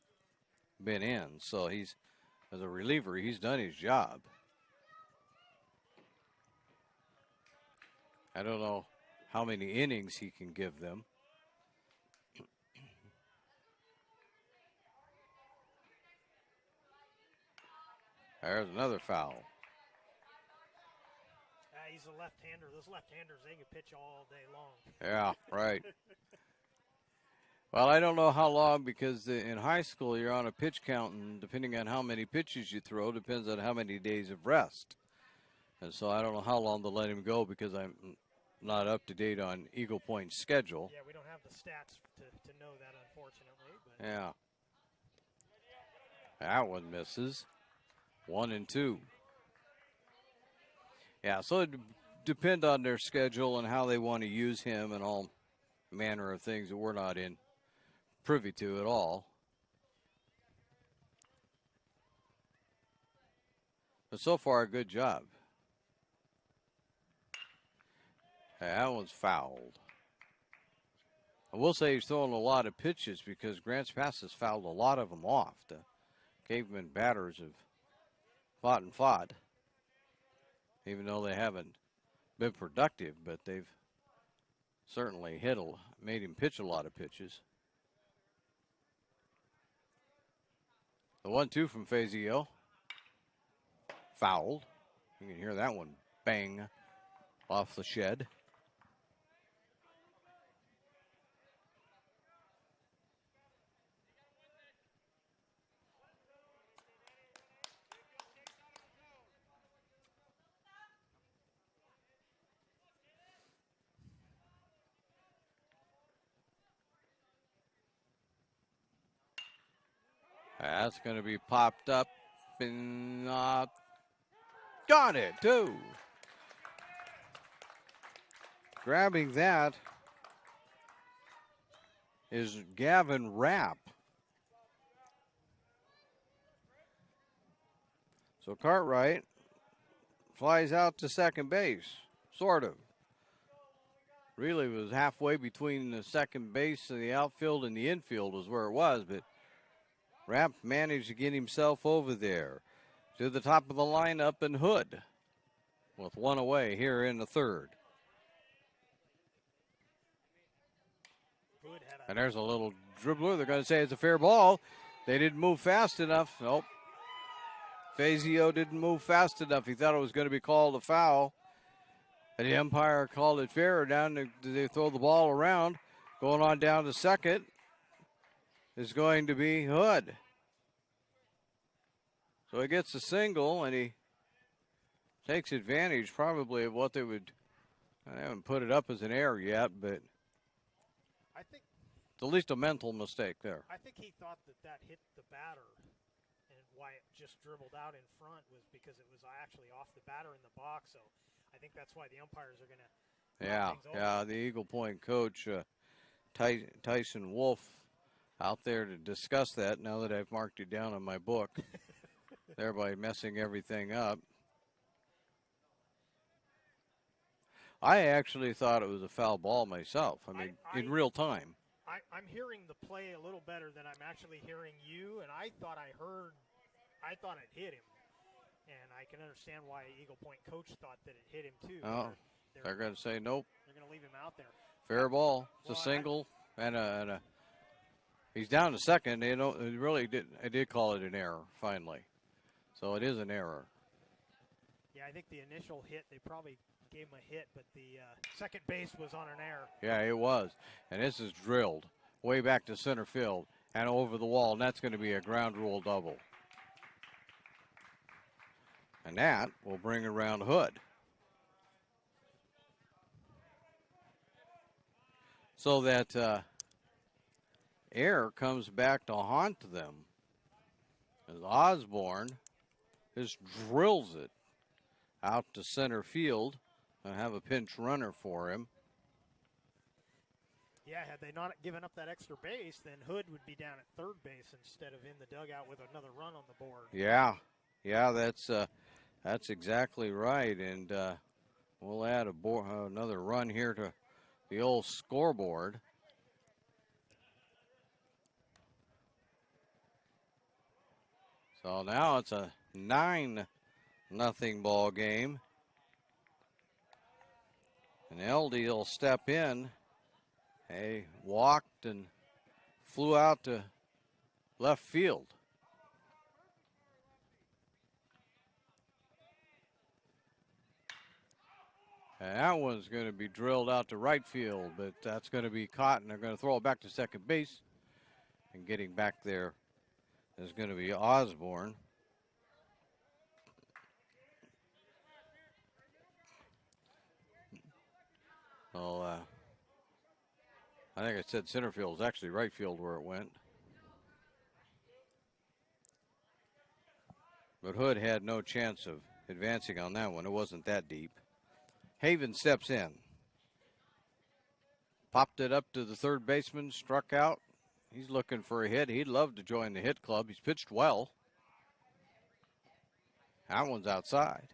been in. So he's, as a reliever, he's done his job. I don't know how many innings he can give them. There's another foul. He's a left-hander. Those left-handers, they can pitch all day long. Yeah, right. Well, I don't know how long, because in high school you're on a pitch count, and depending on how many pitches you throw, depends on how many days of rest. And so I don't know how long they'll let him go, because I'm not up to date on Eagle Point's schedule. Yeah, we don't have the stats to know that, unfortunately. But. Yeah. That one misses. 1-2. Yeah, so it depend on their schedule and how they want to use him and all manner of things that we're not privy to at all. But so far, a good job. That one's fouled. I will say he's throwing a lot of pitches, because Grants Pass has fouled a lot of them off. The Caveman batters have fought and fought, even though they haven't been productive, but they've certainly made him pitch a lot of pitches. The 1-2 from Fazio. Fouled. You can hear that one bang off the shed. That's going to be popped up and got it, too. Grabbing that is Gavin Rapp. So Cartwright flies out to second base, sort of. Really was halfway between the second base and the outfield and the infield is where it was, but Rapp managed to get himself over there to the top of the lineup, and Hood with one away here in the third. And there's a little dribbler. They're going to say it's a fair ball. They didn't move fast enough. Nope. Fazio didn't move fast enough. He thought it was going to be called a foul. And the umpire called it fair. Down they throw the ball around. Going on down to second is going to be Hood. So he gets a single, and he takes advantage probably of what they would. I haven't put it up as an error yet, but I think it's at least a mental mistake there. I think he thought that hit the batter, and why it just dribbled out in front was because it was actually off the batter in the box. So I think that's why the umpires are going to. Yeah. The Eagle Point coach, Tyson Wolf, out there to discuss that now that I've marked it down on my book, thereby messing everything up. I actually thought it was a foul ball myself. I mean, in real time. I'm hearing the play a little better than I'm actually hearing you, and I thought it hit him. And I can understand why Eagle Point coach thought that it hit him too. Oh, they're going to say nope. They're going to leave him out there. Fair ball. It's a single and a. He's down to second. They don't really did. I did call it an error finally, so it is an error. Yeah, I think the initial hit they probably gave him a hit, but the second base was on an error. Yeah, it was, and this is drilled way back to center field and over the wall, and that's going to be a ground rule double. And that will bring around Hood. So that error comes back to haunt them. As Osborne just drills it out to center field and have a pinch runner for him. Yeah, had they not given up that extra base, then Hood would be down at third base instead of in the dugout with another run on the board. Yeah, that's exactly right, and we'll add another run here to the old scoreboard. So now it's a 9-0 ball game. And LD will step in. He walked and flew out to left field. And that one's going to be drilled out to right field, but that's going to be caught, and they're going to throw it back to second base. And getting back there is going to be Osborne. Well, I think I said center field. It's actually right field where it went. But Hood had no chance of advancing on that one. It wasn't that deep. Haven steps in. Popped it up to the third baseman, struck out. He's looking for a hit. He'd love to join the hit club. He's pitched well. That one's outside.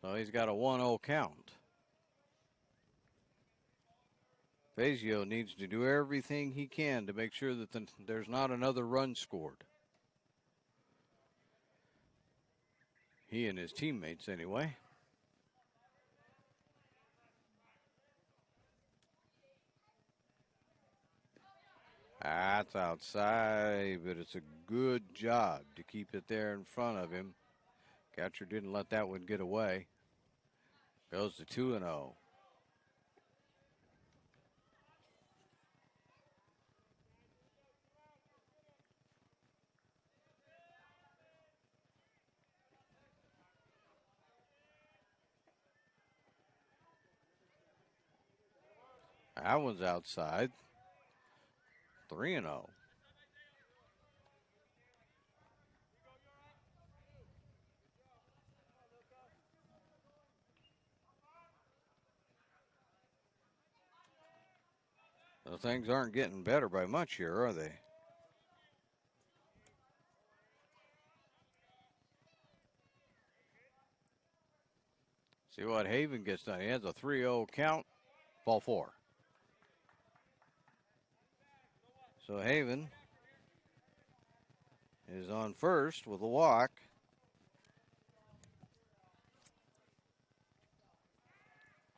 So he's got a 1-0 count. Fazio needs to do everything he can to make sure that there's not another run scored. He and his teammates, anyway. That's outside, but it's a good job to keep it there in front of him. Catcher didn't let that one get away. Goes to 2-0. That one's outside. 3-0. So things aren't getting better by much here, are they? See what Haven gets done. He has a 3-0 count. Ball 4. So Haven is on first with a walk.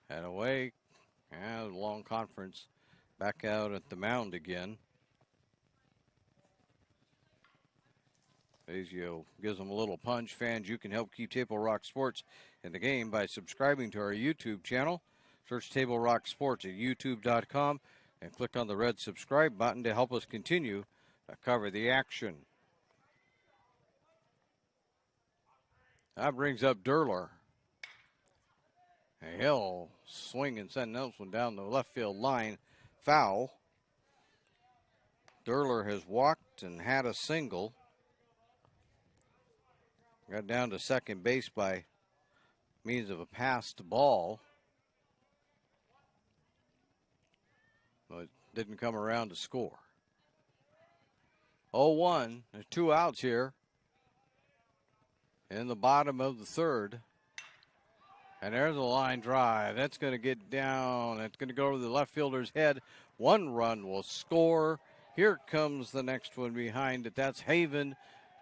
And away. And long conference. Back out at the mound again. Fazio gives them a little punch. Fans, you can help keep Table Rock Sports in the game by subscribing to our YouTube channel. Search Table Rock Sports at youtube.com and click on the red subscribe button to help us continue to cover the action. That brings up Durler. And he'll swing and send that one down the left field line. Foul. Durler has walked and had a single. Got down to second base by means of a passed ball. But didn't come around to score. 0-1. There's 2 outs here in the bottom of the third. And there's a line drive. That's going to get down. It's going to go over the left fielder's head. 1 run will score. Here comes the next one behind it. That's Haven.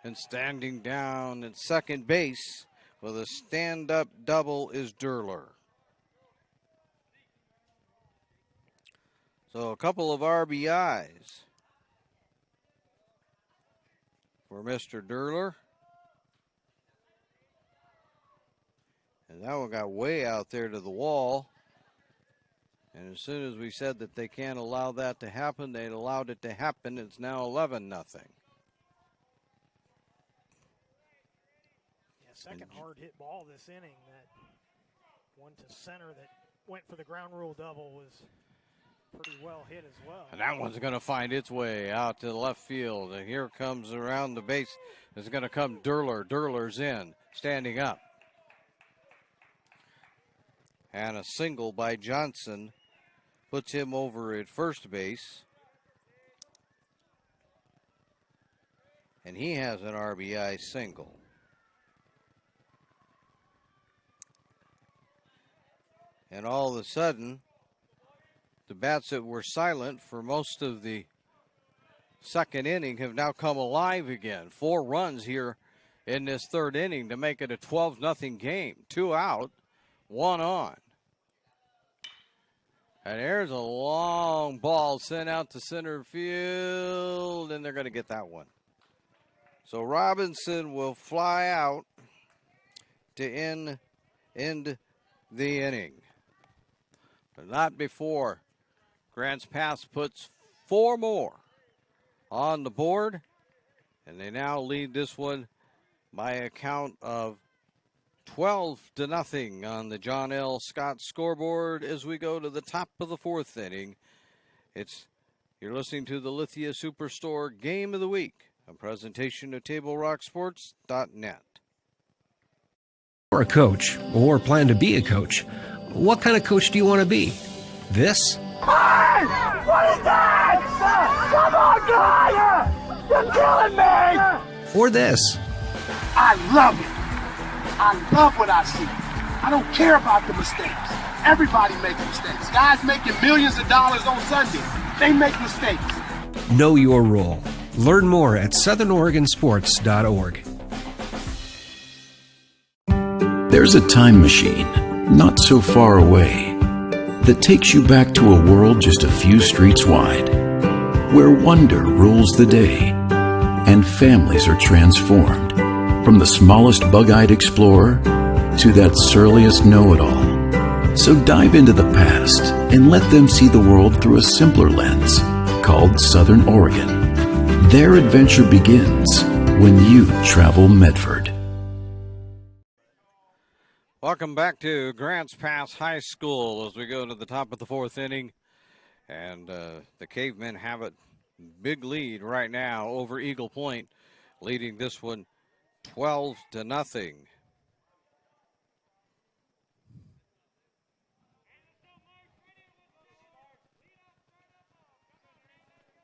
And standing down at second base with a stand-up double is Durler. So a couple of RBIs for Mr. Durler. And that one got way out there to the wall. And as soon as we said that they can't allow that to happen, they allowed it to happen. It's now 11-0. Yeah, second hard hit ball this inning. That one to center that went for the ground rule double was pretty well hit as well. And that one's going to find its way out to the left field. And here comes around the base. It's going to come Durler. Durler's in, standing up. And a single by Johnson puts him over at first base. And he has an RBI single. And all of a sudden, the bats that were silent for most of the second inning have now come alive again. 4 runs here in this third inning to make it a 12-0 game. 2 out, 1 on. And there's a long ball sent out to center field, and they're going to get that one. So Robinson will fly out to end the inning. But not before Grants Pass puts 4 more on the board, and they now lead this one by a count of 12-0 on the John L. Scott scoreboard as we go to the top of the 4th inning. You're listening to the Lithia Superstore Game of the Week, a presentation of TableRockSports.net. Or a coach, or plan to be a coach. What kind of coach do you want to be? This? Hey! What is that? Come on, guy! You're killing me! Or this? I love it. I love what I see. I don't care about the mistakes. Everybody makes mistakes. Guys making millions of dollars on Sunday, they make mistakes. Know your role. Learn more at southernoregonsports.org. There's a time machine, not so far away, that takes you back to a world just a few streets wide, where wonder rules the day, and families are transformed, from the smallest bug-eyed explorer to that surliest know-it-all. So dive into the past and let them see the world through a simpler lens, called Southern Oregon. Their adventure begins when you travel Medford. Welcome back to Grants Pass High School as we go to the top of the 4th inning. And the Cavemen have a big lead right now over Eagle Point, leading this one 12-0.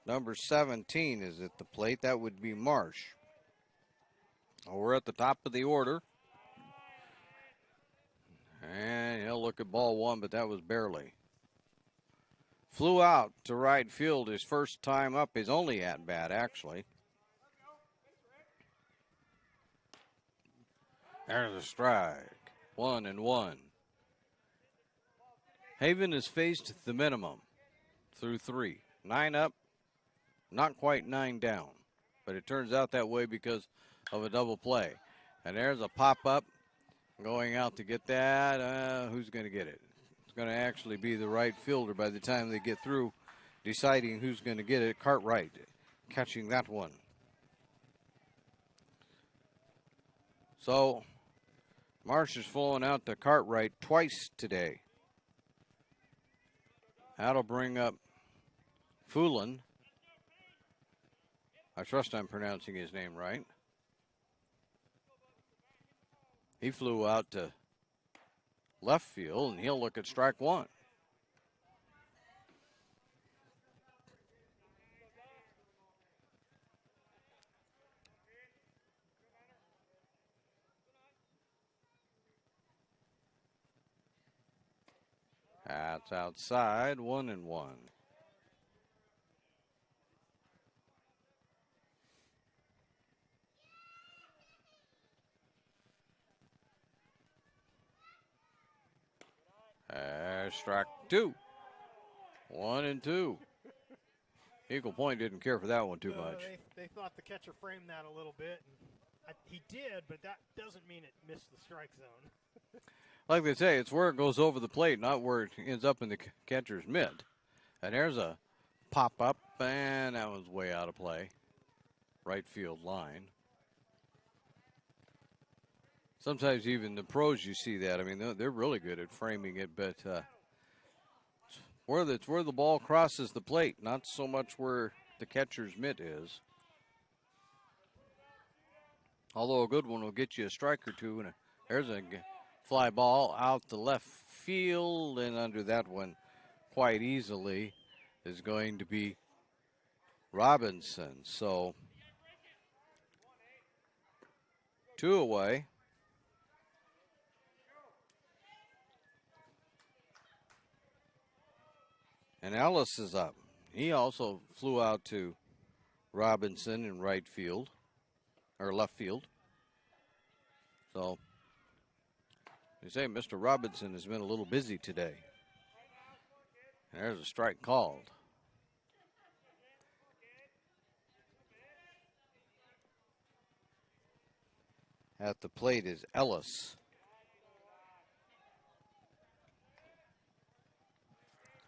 Number 17 is at the plate. That would be Marsh. We're at the top of the order. And he'll look at ball 1, but that was barely. Flew out to right field his first time up, his only at-bat, actually. There's a strike. 1-1. Haven has faced the minimum through 3. 9 up, not quite 9 down. But it turns out that way because of a double play. And there's a pop-up. Going out to get that. Who's going to get it? It's going to actually be the right fielder by the time they get through deciding who's going to get it. Cartwright catching that one. So Marsh is flowing out to Cartwright twice today. That'll bring up Foulin. I trust I'm pronouncing his name right. He flew out to left field, and he'll look at strike 1. That's outside, 1-1. Strike 2. 1-2. Eagle Point didn't care for that one too much. They thought the catcher framed that a little bit. And he did, but that doesn't mean it missed the strike zone. Like they say, it's where it goes over the plate, not where it ends up in the catcher's mitt. And there's a pop-up, and that one's way out of play. Right field line. Sometimes even the pros, you see that. I mean, they're really good at framing it, but it's where the ball crosses the plate, not so much where the catcher's mitt is. Although a good one will get you a strike or two, and there's a fly ball out to left field, and under that one quite easily is going to be Robinson. So 2 away. And Ellis is up. He also flew out to Robinson in right field, or left field. So, you say Mr. Robinson has been a little busy today. And there's a strike called. At the plate is Ellis.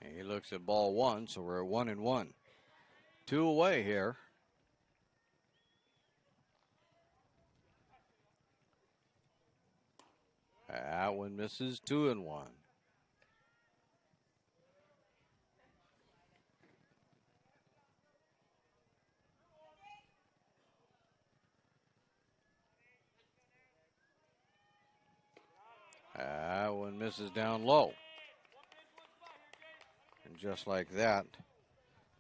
And he looks at ball one, so we're at 1-1. 2 away here. That one misses. 2-1. That one misses down low. And just like that,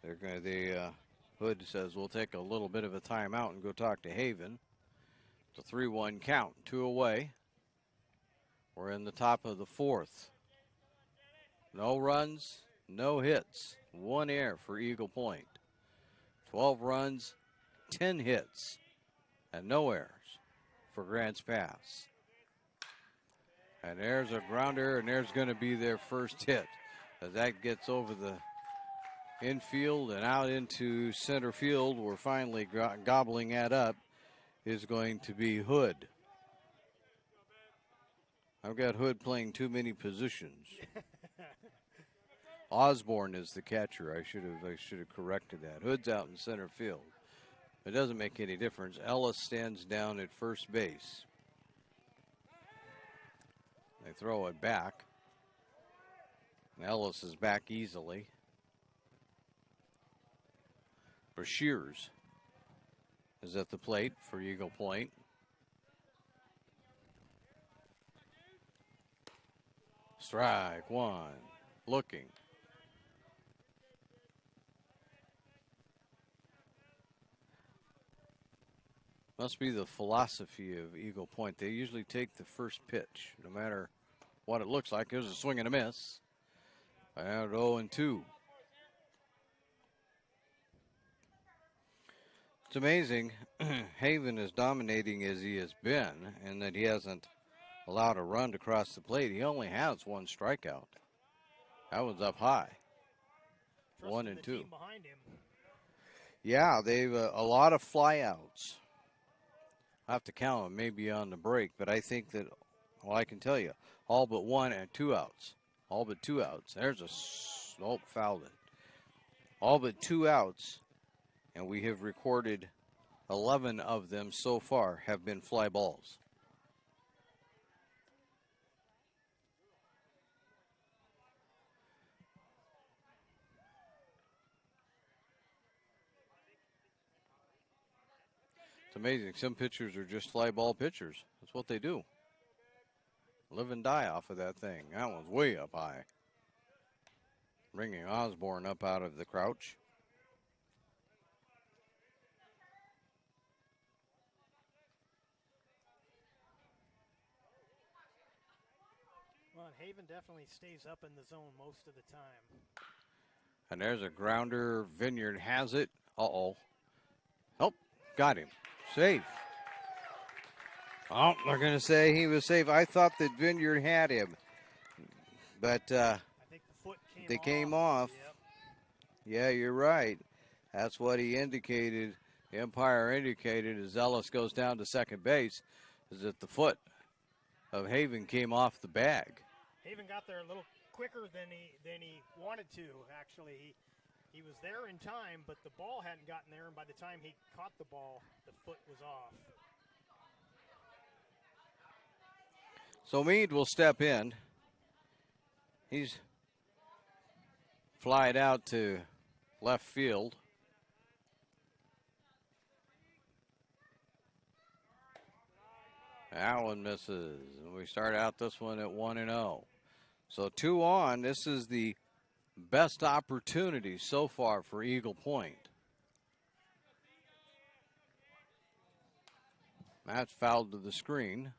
they're going to, Hood says we'll take a little bit of a timeout and go talk to Haven. It's a 3-1 count, 2 away. We're in the top of the fourth. No runs, no hits, 1 error for Eagle Point. 12 runs, 10 hits, and no errors for Grants Pass. And there's a grounder, and there's going to be their first hit as that gets over the infield and out into center field. We're finally gobbling that up. Is going to be Hood. I've got Hood playing too many positions. Osborne is the catcher. I should have corrected that. Hood's out in center field. It doesn't make any difference. Ellis stands down at first base. They throw it back. Ellis is back easily. Brashears is at the plate for Eagle Point. Strike one. Looking. Must be the philosophy of Eagle Point. They usually take the first pitch, no matter what it looks like. There's a swing and a miss. And 0-2. It's amazing Haven is dominating as he has been, and that he hasn't allowed a run to cross the plate. He only has 1 strikeout. That one's up high. 1-2. Yeah, they've a lot of flyouts. I'll have to count them maybe on the break, but I think that, well, I can tell you, all but 1 and 2 outs. All but 2 outs. There's a, fouled it. All but 2 outs, and we have recorded 11 of them so far have been fly balls. It's amazing. Some pitchers are just fly ball pitchers. That's what they do. Live and die off of that thing. That one's way up high. Bringing Osborne up out of the crouch. Well, Haven definitely stays up in the zone most of the time. And there's a grounder. Vineyard has it. Uh-oh. Oh, got him. Safe. Oh, they're going to say he was safe. I thought that Vineyard had him. But I think the foot came off. Yep. Yeah, you're right. That's what he indicated. The umpire indicated as Ellis goes down to second base, is that the foot of Haven came off the bag. Haven got there a little quicker than he wanted to. Actually, he was there in time, but the ball hadn't gotten there, and by the time he caught the ball, the foot was off. So Meade will step in. He's flied out to left field. That one misses. We start out this one at 1-0. So 2 on. This is the best opportunity so far for Eagle Point. That's fouled to the screen.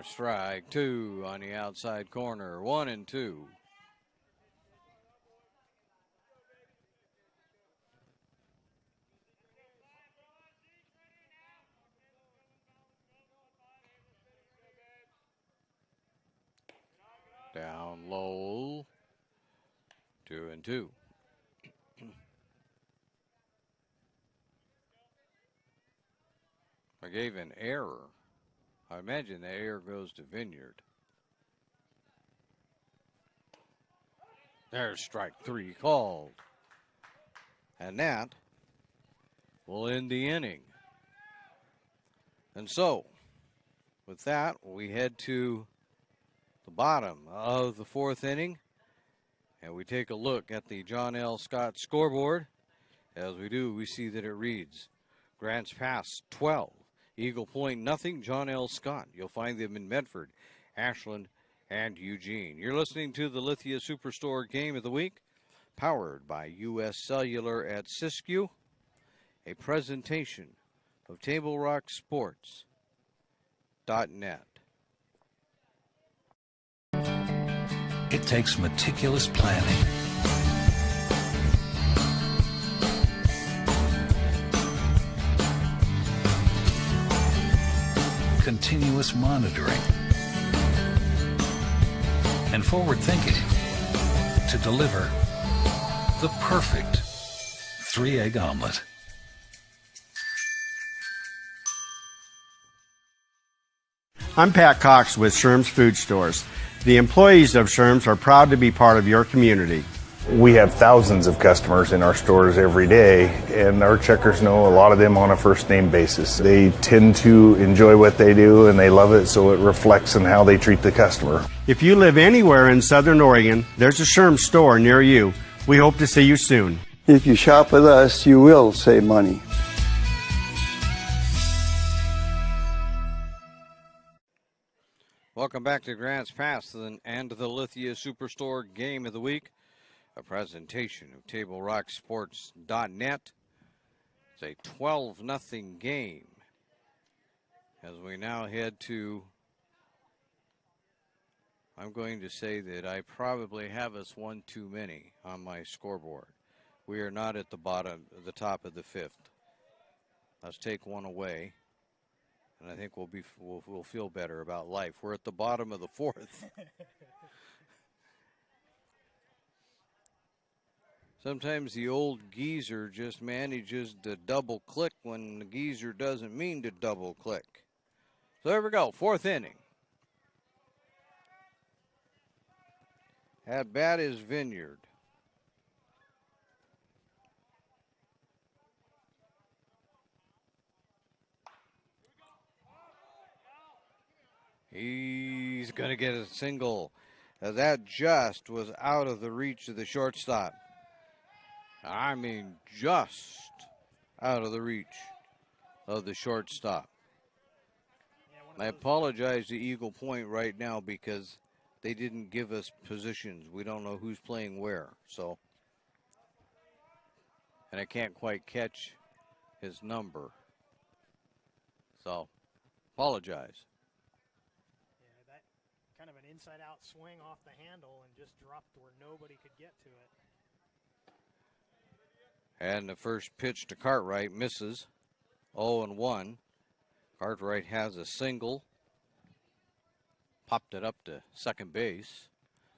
Strike 2 on the outside corner. 1-2. One low. 2-2. I gave an error. I imagine the error goes to Vineyard. There's strike 3 called. And that will end the inning. And so, with that, we head to the bottom of the 4th inning. And we take a look at the John L. Scott scoreboard. As we do, we see that it reads Grants Pass 12, Eagle Point nothing, John L. Scott. You'll find them in Medford, Ashland, and Eugene. You're listening to the Lithia Superstore Game of the Week, powered by U.S. Cellular at Siskiyou, a presentation of TableRockSports.net. It takes meticulous planning, continuous monitoring, and forward thinking to deliver the perfect 3-egg omelet. I'm Pat Cox with Sherm's Food Stores. The employees of Sherm's are proud to be part of your community. We have thousands of customers in our stores every day, and our checkers know a lot of them on a first-name basis. They tend to enjoy what they do, and they love it, so it reflects in how they treat the customer. If you live anywhere in Southern Oregon, there's a Sherm's store near you. We hope to see you soon. If you shop with us, you will save money. Welcome back to Grants Pass and the Lithia Superstore Game of the Week, a presentation of TableRockSports.net. It's a 12-0 game as we now head to, I'm going to say that I probably have us one too many on my scoreboard. We are not at the top of the 5th. Let's take one away. And I think we'll feel better about life. We're at the bottom of the 4th. Sometimes the old geezer just manages to double click when the geezer doesn't mean to double click. So there we go, 4th inning. At bat is Vineyard. He's going to get a single. That just was out of the reach of the shortstop. I mean, just out of the reach of the shortstop. I apologize to Eagle Point right now because they didn't give us positions. We don't know who's playing where. So, and I can't quite catch his number. So, apologize. Kind of an inside-out swing off the handle and just dropped where nobody could get to it. And the first pitch to Cartwright misses. 0-1. Cartwright has a single. Popped it up to second base.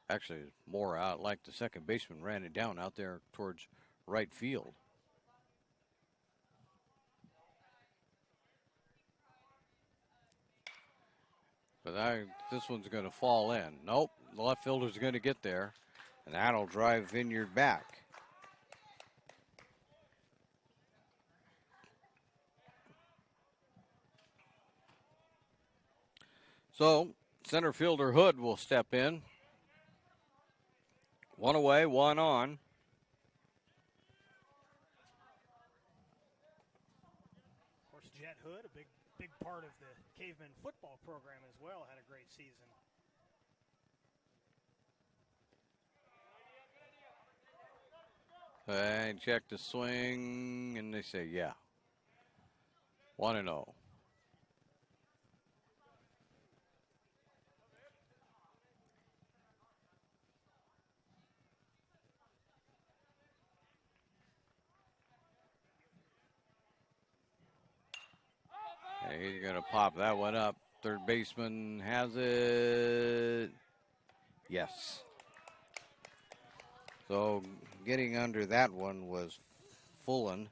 Actually, more out like the second baseman ran it down out there towards right field. But this one's going to fall in. Nope, the left fielder's going to get there, and that'll drive Vineyard back. So, center fielder Hood will step in. One away, one on. Of course, Jet Hood, a big part of the Caveman football program as well, had a great season. And check the swing, and they say, yeah. 1-0. He's going to pop that one up. Third baseman has it. Yes. So getting under that one was Fullen.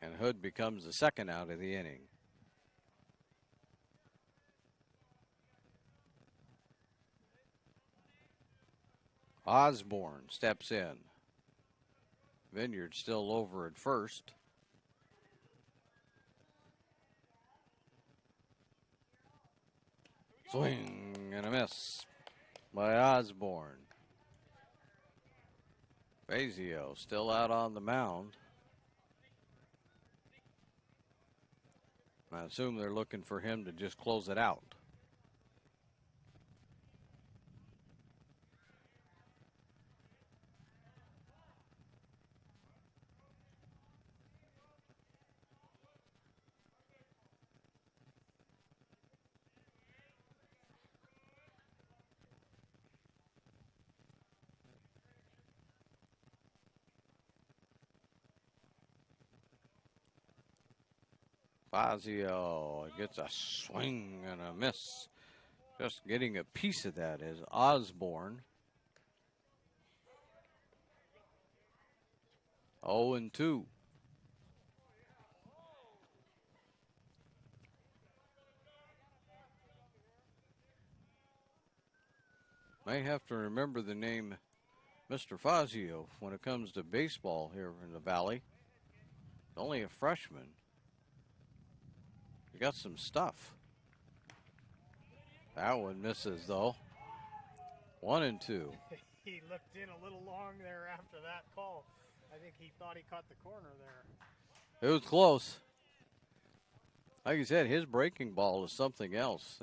And Hood becomes the second out of the inning. Osborne steps in. Vineyard still over at first. Swing and a miss by Osborne. Fazio still out on the mound. I assume they're looking for him to just close it out. Fazio gets a swing and a miss. Just getting a piece of that is Osborne. 0-2. May have to remember the name Mr. Fazio when it comes to baseball here in the Valley. Only a freshman. You got some stuff. That one misses though. 1-2. He looked in a little long there after that call. I think he thought he caught the corner there. It was close. Like you said, his breaking ball is something else.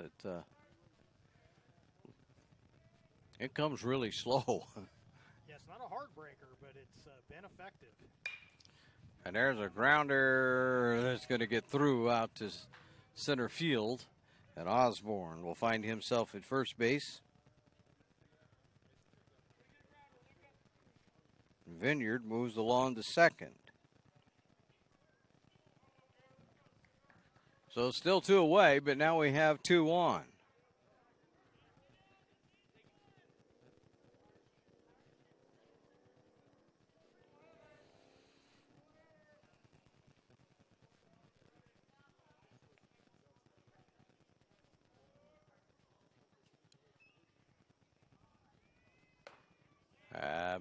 It comes really slow. Yeah, it's not a hard breaker, but it's been effective. And there's a grounder that's going to get through out to center field. And Osborne will find himself at first base. Vineyard moves along to second. So still 2 away, but now we have 2 on.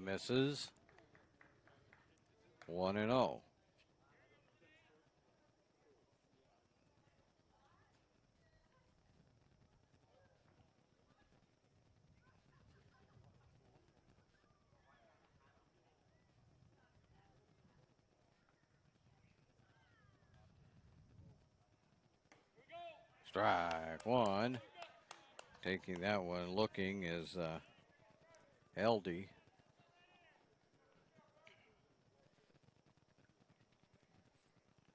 Misses. 1-0. Strike one. Taking that one, looking is LD.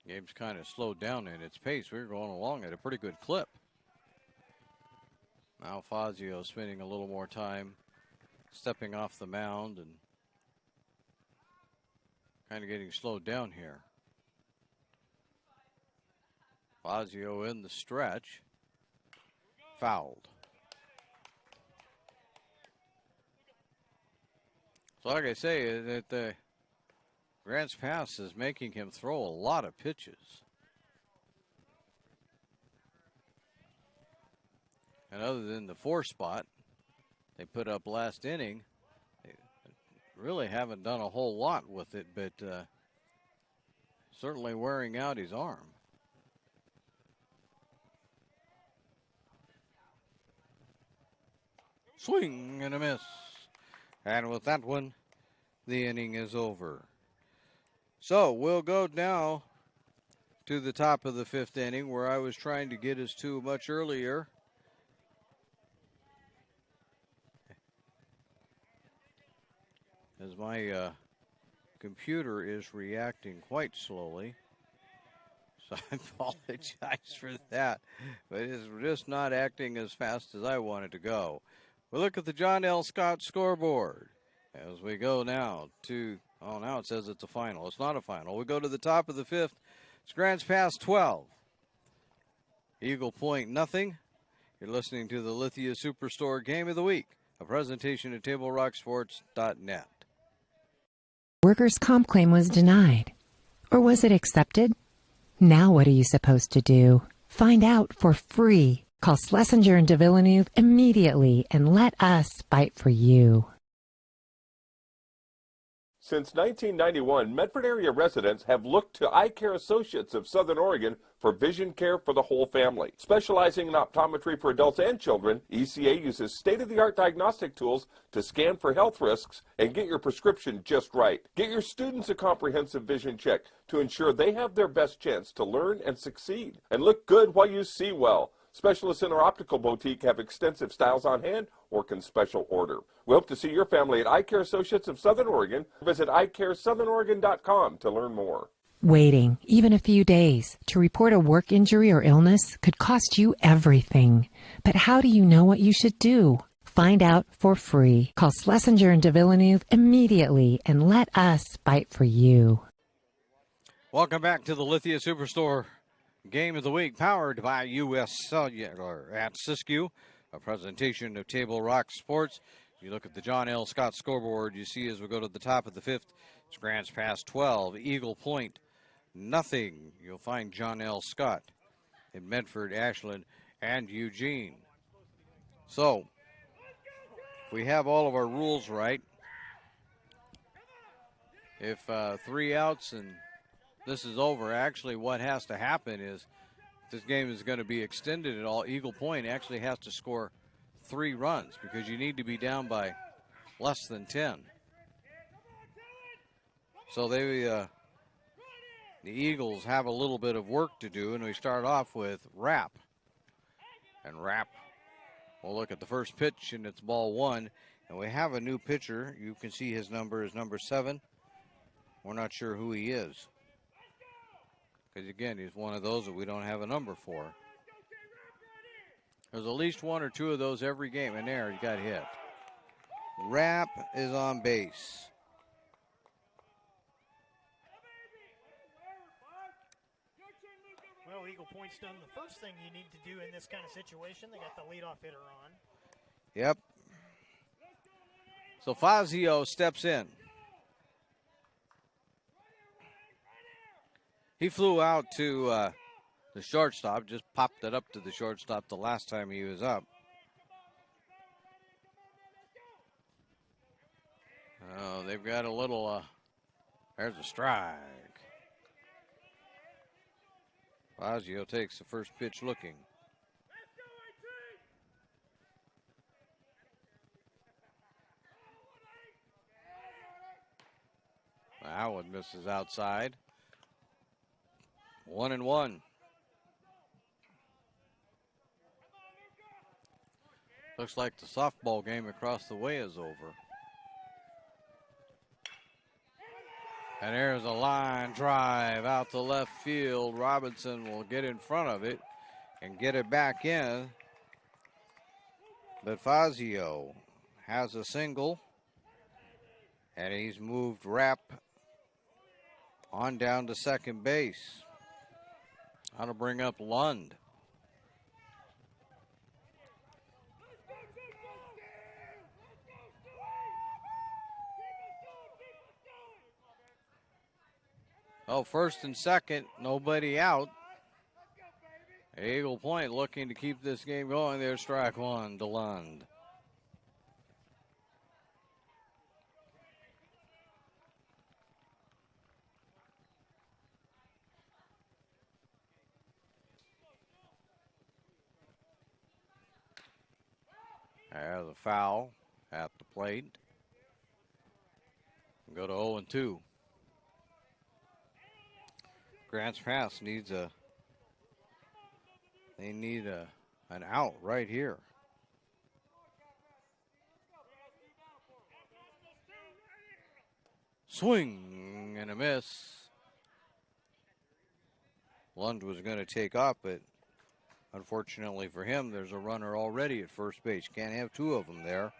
Game's kind of slowed down in its pace. We're going along at a pretty good clip. Now Fazio spending a little more time stepping off the mound and kind of getting slowed down here. Fazio in the stretch. Fouled. So like I say, that the Grants Pass is making him throw a lot of pitches. And other than the 4 spot they put up last inning, they really haven't done a whole lot with it, but certainly wearing out his arm. Swing and a miss. And with that one, the inning is over. So we'll go now to the top of the 5th inning, where I was trying to get us to much earlier. As my computer is reacting quite slowly. So I apologize for that. But it's just not acting as fast as I want it to go. We look at the John L. Scott scoreboard as we go now to, oh, now it says it's a final. It's not a final. We go to the top of the 5th. It's Grants Pass 12. Eagle Point, nothing. You're listening to the Lithia Superstore Game of the Week, a presentation at TableRockSports.net. Workers' comp claim was denied. Or was it accepted? Now what are you supposed to do? Find out for free. Call Schlesinger and de Villeneuve immediately and let us fight for you. Since 1991, Medford area residents have looked to Eye Care Associates of Southern Oregon for vision care for the whole family. Specializing in optometry for adults and children, ECA uses state-of-the-art diagnostic tools to scan for health risks and get your prescription just right. Get your students a comprehensive vision check to ensure they have their best chance to learn and succeed. And look good while you see well. Specialists in our optical boutique have extensive styles on hand or can special order. We hope to see your family at Eye Care Associates of Southern Oregon. Visit eyecaresouthernoregon.com to learn more. Waiting, even a few days, to report a work injury or illness could cost you everything. But how do you know what you should do? Find out for free. Call Schlesinger and de Villeneuve immediately and let us fight for you. Welcome back to the Lithia Superstore Game of the Week, powered by U.S. Cellular at Siskiyou, a presentation of Table Rock Sports. If you look at the John L. Scott scoreboard, you see as we go to the top of the fifth, it's Grants Pass 12, Eagle Point, nothing. You'll find John L. Scott in Medford, Ashland, and Eugene. So, if we have all of our rules right, if 3 outs and this is over, actually what has to happen is if this game is going to be extended at all, Eagle Point actually has to score 3 runs because you need to be down by less than 10. So the Eagles have a little bit of work to do, and we start off with Rapp. And Rapp will look at the first pitch, and it's ball 1. And we have a new pitcher. You can see his number is number 7. We're not sure who he is, because, again, he's one of those that we don't have a number for. There's at least 1 or 2 of those every game, and there he got hit. Rapp is on base. Well, Eagle Point's done the first thing you need to do in this kind of situation. They got the leadoff hitter on. Yep. So Fazio steps in. He flew out to the shortstop, just popped it up to the shortstop the last time he was up. Oh, they've got a little, there's a strike. Fazio takes the first pitch looking. That one misses outside. 1-1. Looks like the softball game across the way is over. And there's a line drive out to left field. Robinson will get in front of it and get it back in. But Fazio has a single, and he's moved Rapp on down to second base. How to bring up Lund. Oh, first and second, nobody out. Eagle Point looking to keep this game going. There's strike 1 to Lund. There's a foul at the plate. Go to 0-2. Grants Pass needs an out right here. Swing and a miss. Lund was going to take off, but unfortunately for him, there's a runner already at first base. Can't have 2 of them there.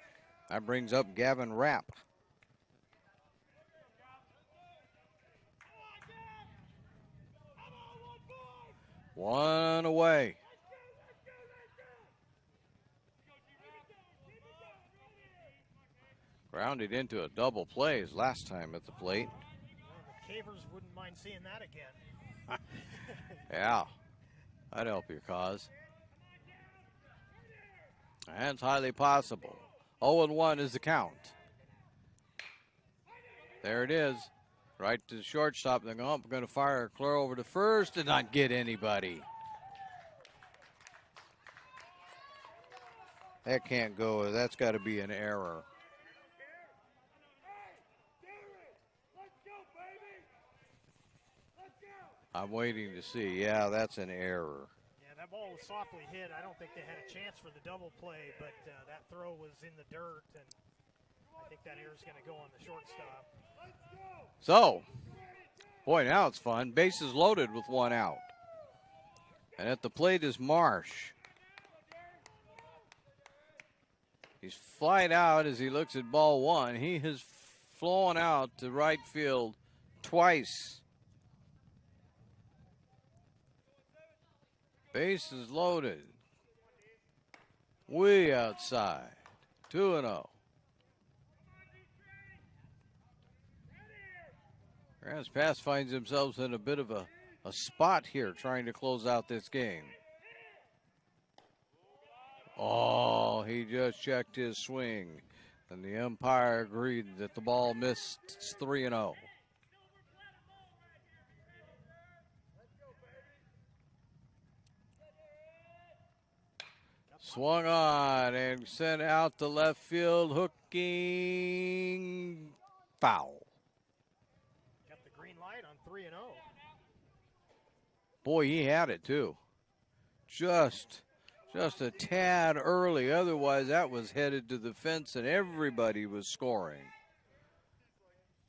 That brings up Gavin Rapp. One away. Grounded into a double play his last time at the plate. Well, the Cavers wouldn't mind seeing that again. Yeah, that'd help your cause. And it's highly possible. 0-1 is the count. There it is. Right to the shortstop. They're going to fire clear over to first and not get anybody. That can't go. That's got to be an error. I'm waiting to see. Yeah, that's an error. Yeah, that ball was softly hit. I don't think they had a chance for the double play, but that throw was in the dirt, and I think that error is going to go on the shortstop. So, boy, now it's fun. Bases loaded with one out. And at the plate is Marsh. He's flied out as he looks at ball one. He has flown out to right field twice. Bases loaded. Way outside. 2-0. Grants Pass finds themselves in a bit of a spot here trying to close out this game. Oh, he just checked his swing, and the umpire agreed that the ball missed. It's 3-0. Swung on and sent out to left field, hooking, foul. Got the green light on 3-0. Boy, he had it too. Just a tad early. Otherwise, that was headed to the fence and everybody was scoring.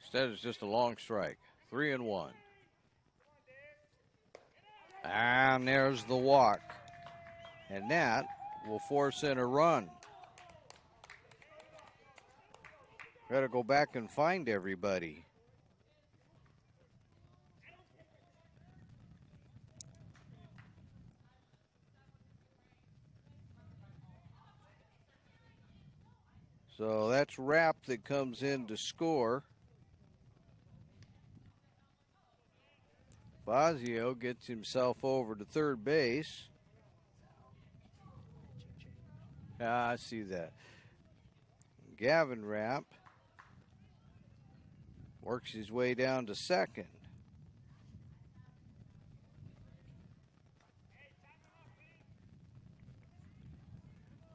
Instead, it's just a long strike. 3-1. And there's the walk. And that will force in a run. Got to go back and find everybody. So that's Rapp that comes in to score. Fazio gets himself over to third base. I see that. Gavin Rapp works his way down to second.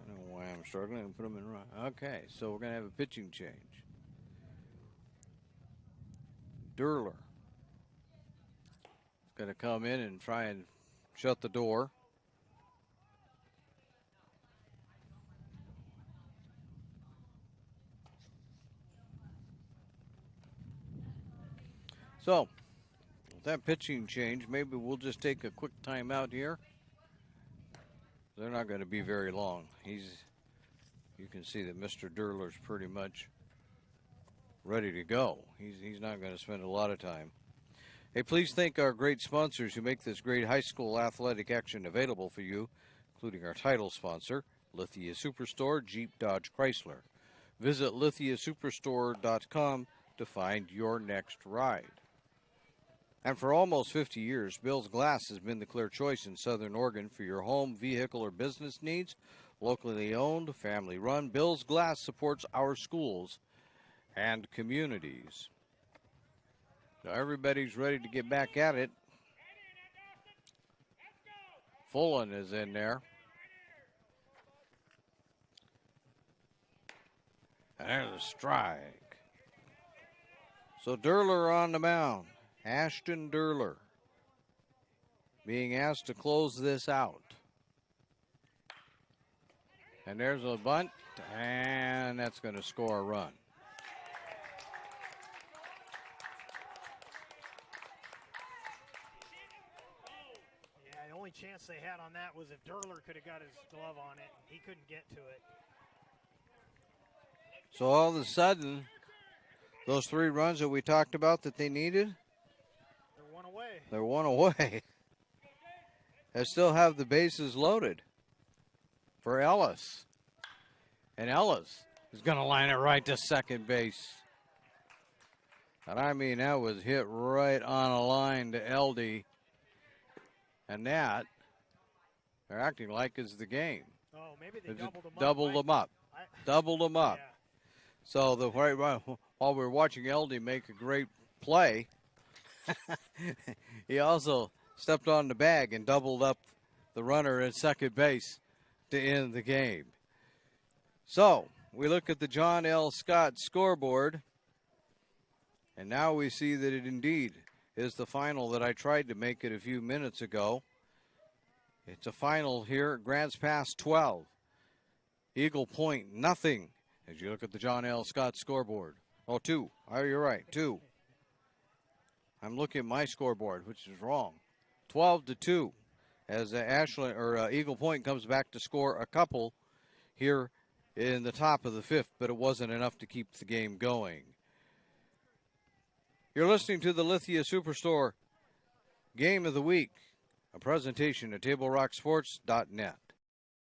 I don't know why I'm struggling to put him in right. Okay, so we're going to have a pitching change. Durler is going to come in and try and shut the door. So, with that pitching change, maybe we'll just take a quick timeout here. They're not going to be very long. You can see that Mr. Durler's pretty much ready to go. He's not going to spend a lot of time. Hey, please thank our great sponsors who make this great high school athletic action available for you, including our title sponsor, Lithia Superstore, Jeep Dodge Chrysler. Visit lithiasuperstore.com to find your next ride. And for almost 50 years, Bill's Glass has been the clear choice in Southern Oregon for your home, vehicle, or business needs. Locally owned, family run, Bill's Glass supports our schools and communities. So everybody's ready to get back at it. Fullen is in there. And there's a strike. So Durler on the mound. Ashton Durler being asked to close this out. And there's a bunt, and that's going to score a run. Yeah, the only chance they had on that was if Durler could have got his glove on it. He couldn't get to it. So all of a sudden, those 3 runs that we talked about that they needed, they're one away. They still have the bases loaded for Ellis. And Ellis is going to line it right to second base. And I mean, that was hit right on a line to LD. And that, they're acting like is the game. Oh, maybe they doubled them up. Doubled them up. Yeah. So while we're watching LD make a great play, he also stepped on the bag and doubled up the runner at second base to end the game. So we look at the John L. Scott scoreboard, and now we see that it indeed is the final that I tried to make it a few minutes ago. It's a final here at Grants Pass 12. Eagle Point, nothing. As you look at the John L. Scott scoreboard. Oh, 2. Oh, you're right, 2. I'm looking at my scoreboard, which is wrong. 12-2 as Eagle Point comes back to score a couple here in the top of the 5th, but it wasn't enough to keep the game going. You're listening to the Lithia Superstore Game of the Week, a presentation at TableRockSports.net.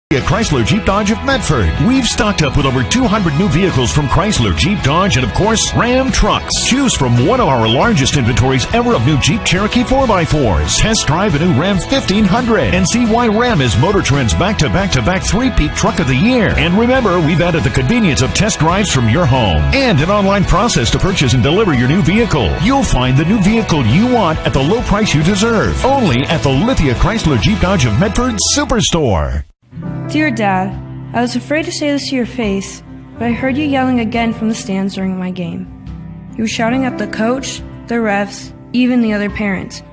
At Chrysler Jeep Dodge of Medford, we've stocked up with over 200 new vehicles from Chrysler Jeep Dodge and, of course, Ram trucks. Choose from one of our largest inventories ever of new Jeep Cherokee 4x4s. Test drive a new Ram 1500 and see why Ram is Motor Trend's back-to-back-to-back three-peat truck of the year. And remember, we've added the convenience of test drives from your home and an online process to purchase and deliver your new vehicle. You'll find the new vehicle you want at the low price you deserve. Only at the Lithia Chrysler Jeep Dodge of Medford Superstore. Dear Dad, I was afraid to say this to your face, but I heard you yelling again from the stands during my game. You were shouting at the coach, the refs, even the other parents.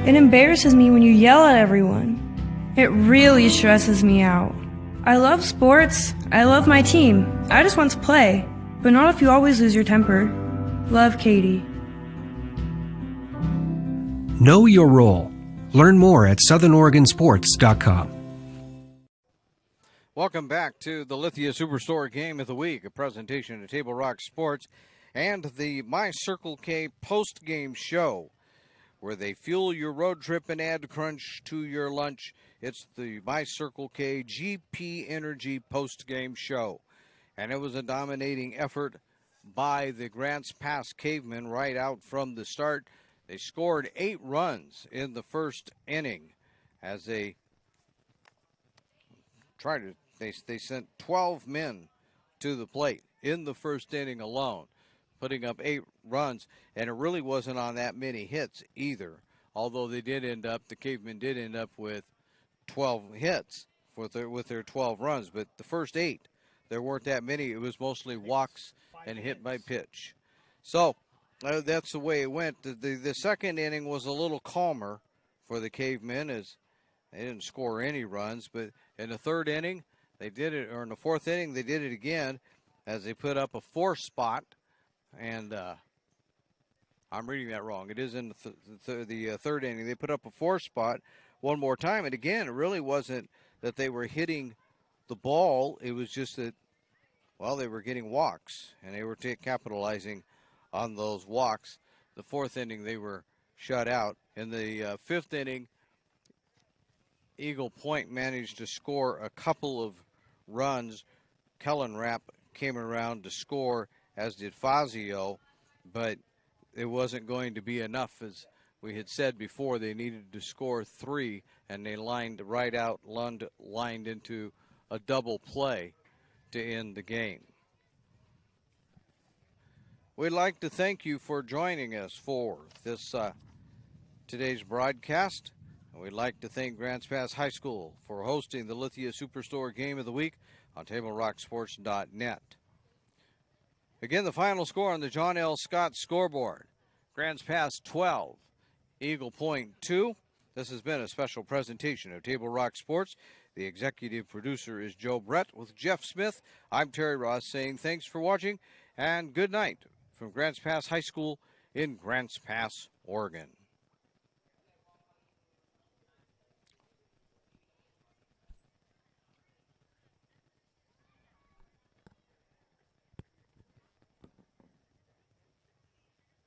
It embarrasses me when you yell at everyone. It really stresses me out. I love sports. I love my team. I just want to play, but not if you always lose your temper. Love, Katie. Know your role. Learn more at SouthernOregonSports.com. Welcome back to the Lithia Superstore Game of the Week, a presentation of Table Rock Sports and the My Circle K post-game show, where they fuel your road trip and add crunch to your lunch. It's the My Circle K GP Energy post-game show. And it was a dominating effort by the Grants Pass Cavemen right out from the start. They scored 8 runs in the first inning as they They sent 12 men to the plate in the first inning alone, putting up 8 runs, and it really wasn't on that many hits either, although the Cavemen did end up with 12 hits with their 12 runs, but the first 8, there weren't that many. It was mostly walks and hit by pitch. So that's the way it went. The second inning was a little calmer for the Cavemen as they didn't score any runs, but in the third inning, they did it, or in the fourth inning, they did it again as they put up a 4 spot. And I'm reading that wrong. It is in the third inning. They put up a 4 spot one more time. And again, it really wasn't that they were hitting the ball. It was just that, well, they were getting walks, and they were capitalizing on those walks. The fourth inning, they were shut out. In the fifth inning, Eagle Point managed to score a couple of runs. Kellen Rapp came around to score, as did Fazio, but it wasn't going to be enough. As we had said before, they needed to score 3, and they lined right out, lined into a double play to end the game. We'd like to thank you for joining us for this today's broadcast. And we'd like to thank Grants Pass High School for hosting the Lithia Superstore Game of the Week on TableRockSports.net. Again, the final score on the John L. Scott scoreboard: Grants Pass 12, Eagle Point 2. This has been a special presentation of Table Rock Sports. The executive producer is Joe Brett with Jeff Smith. I'm Terry Ross saying thanks for watching and good night from Grants Pass High School in Grants Pass, Oregon.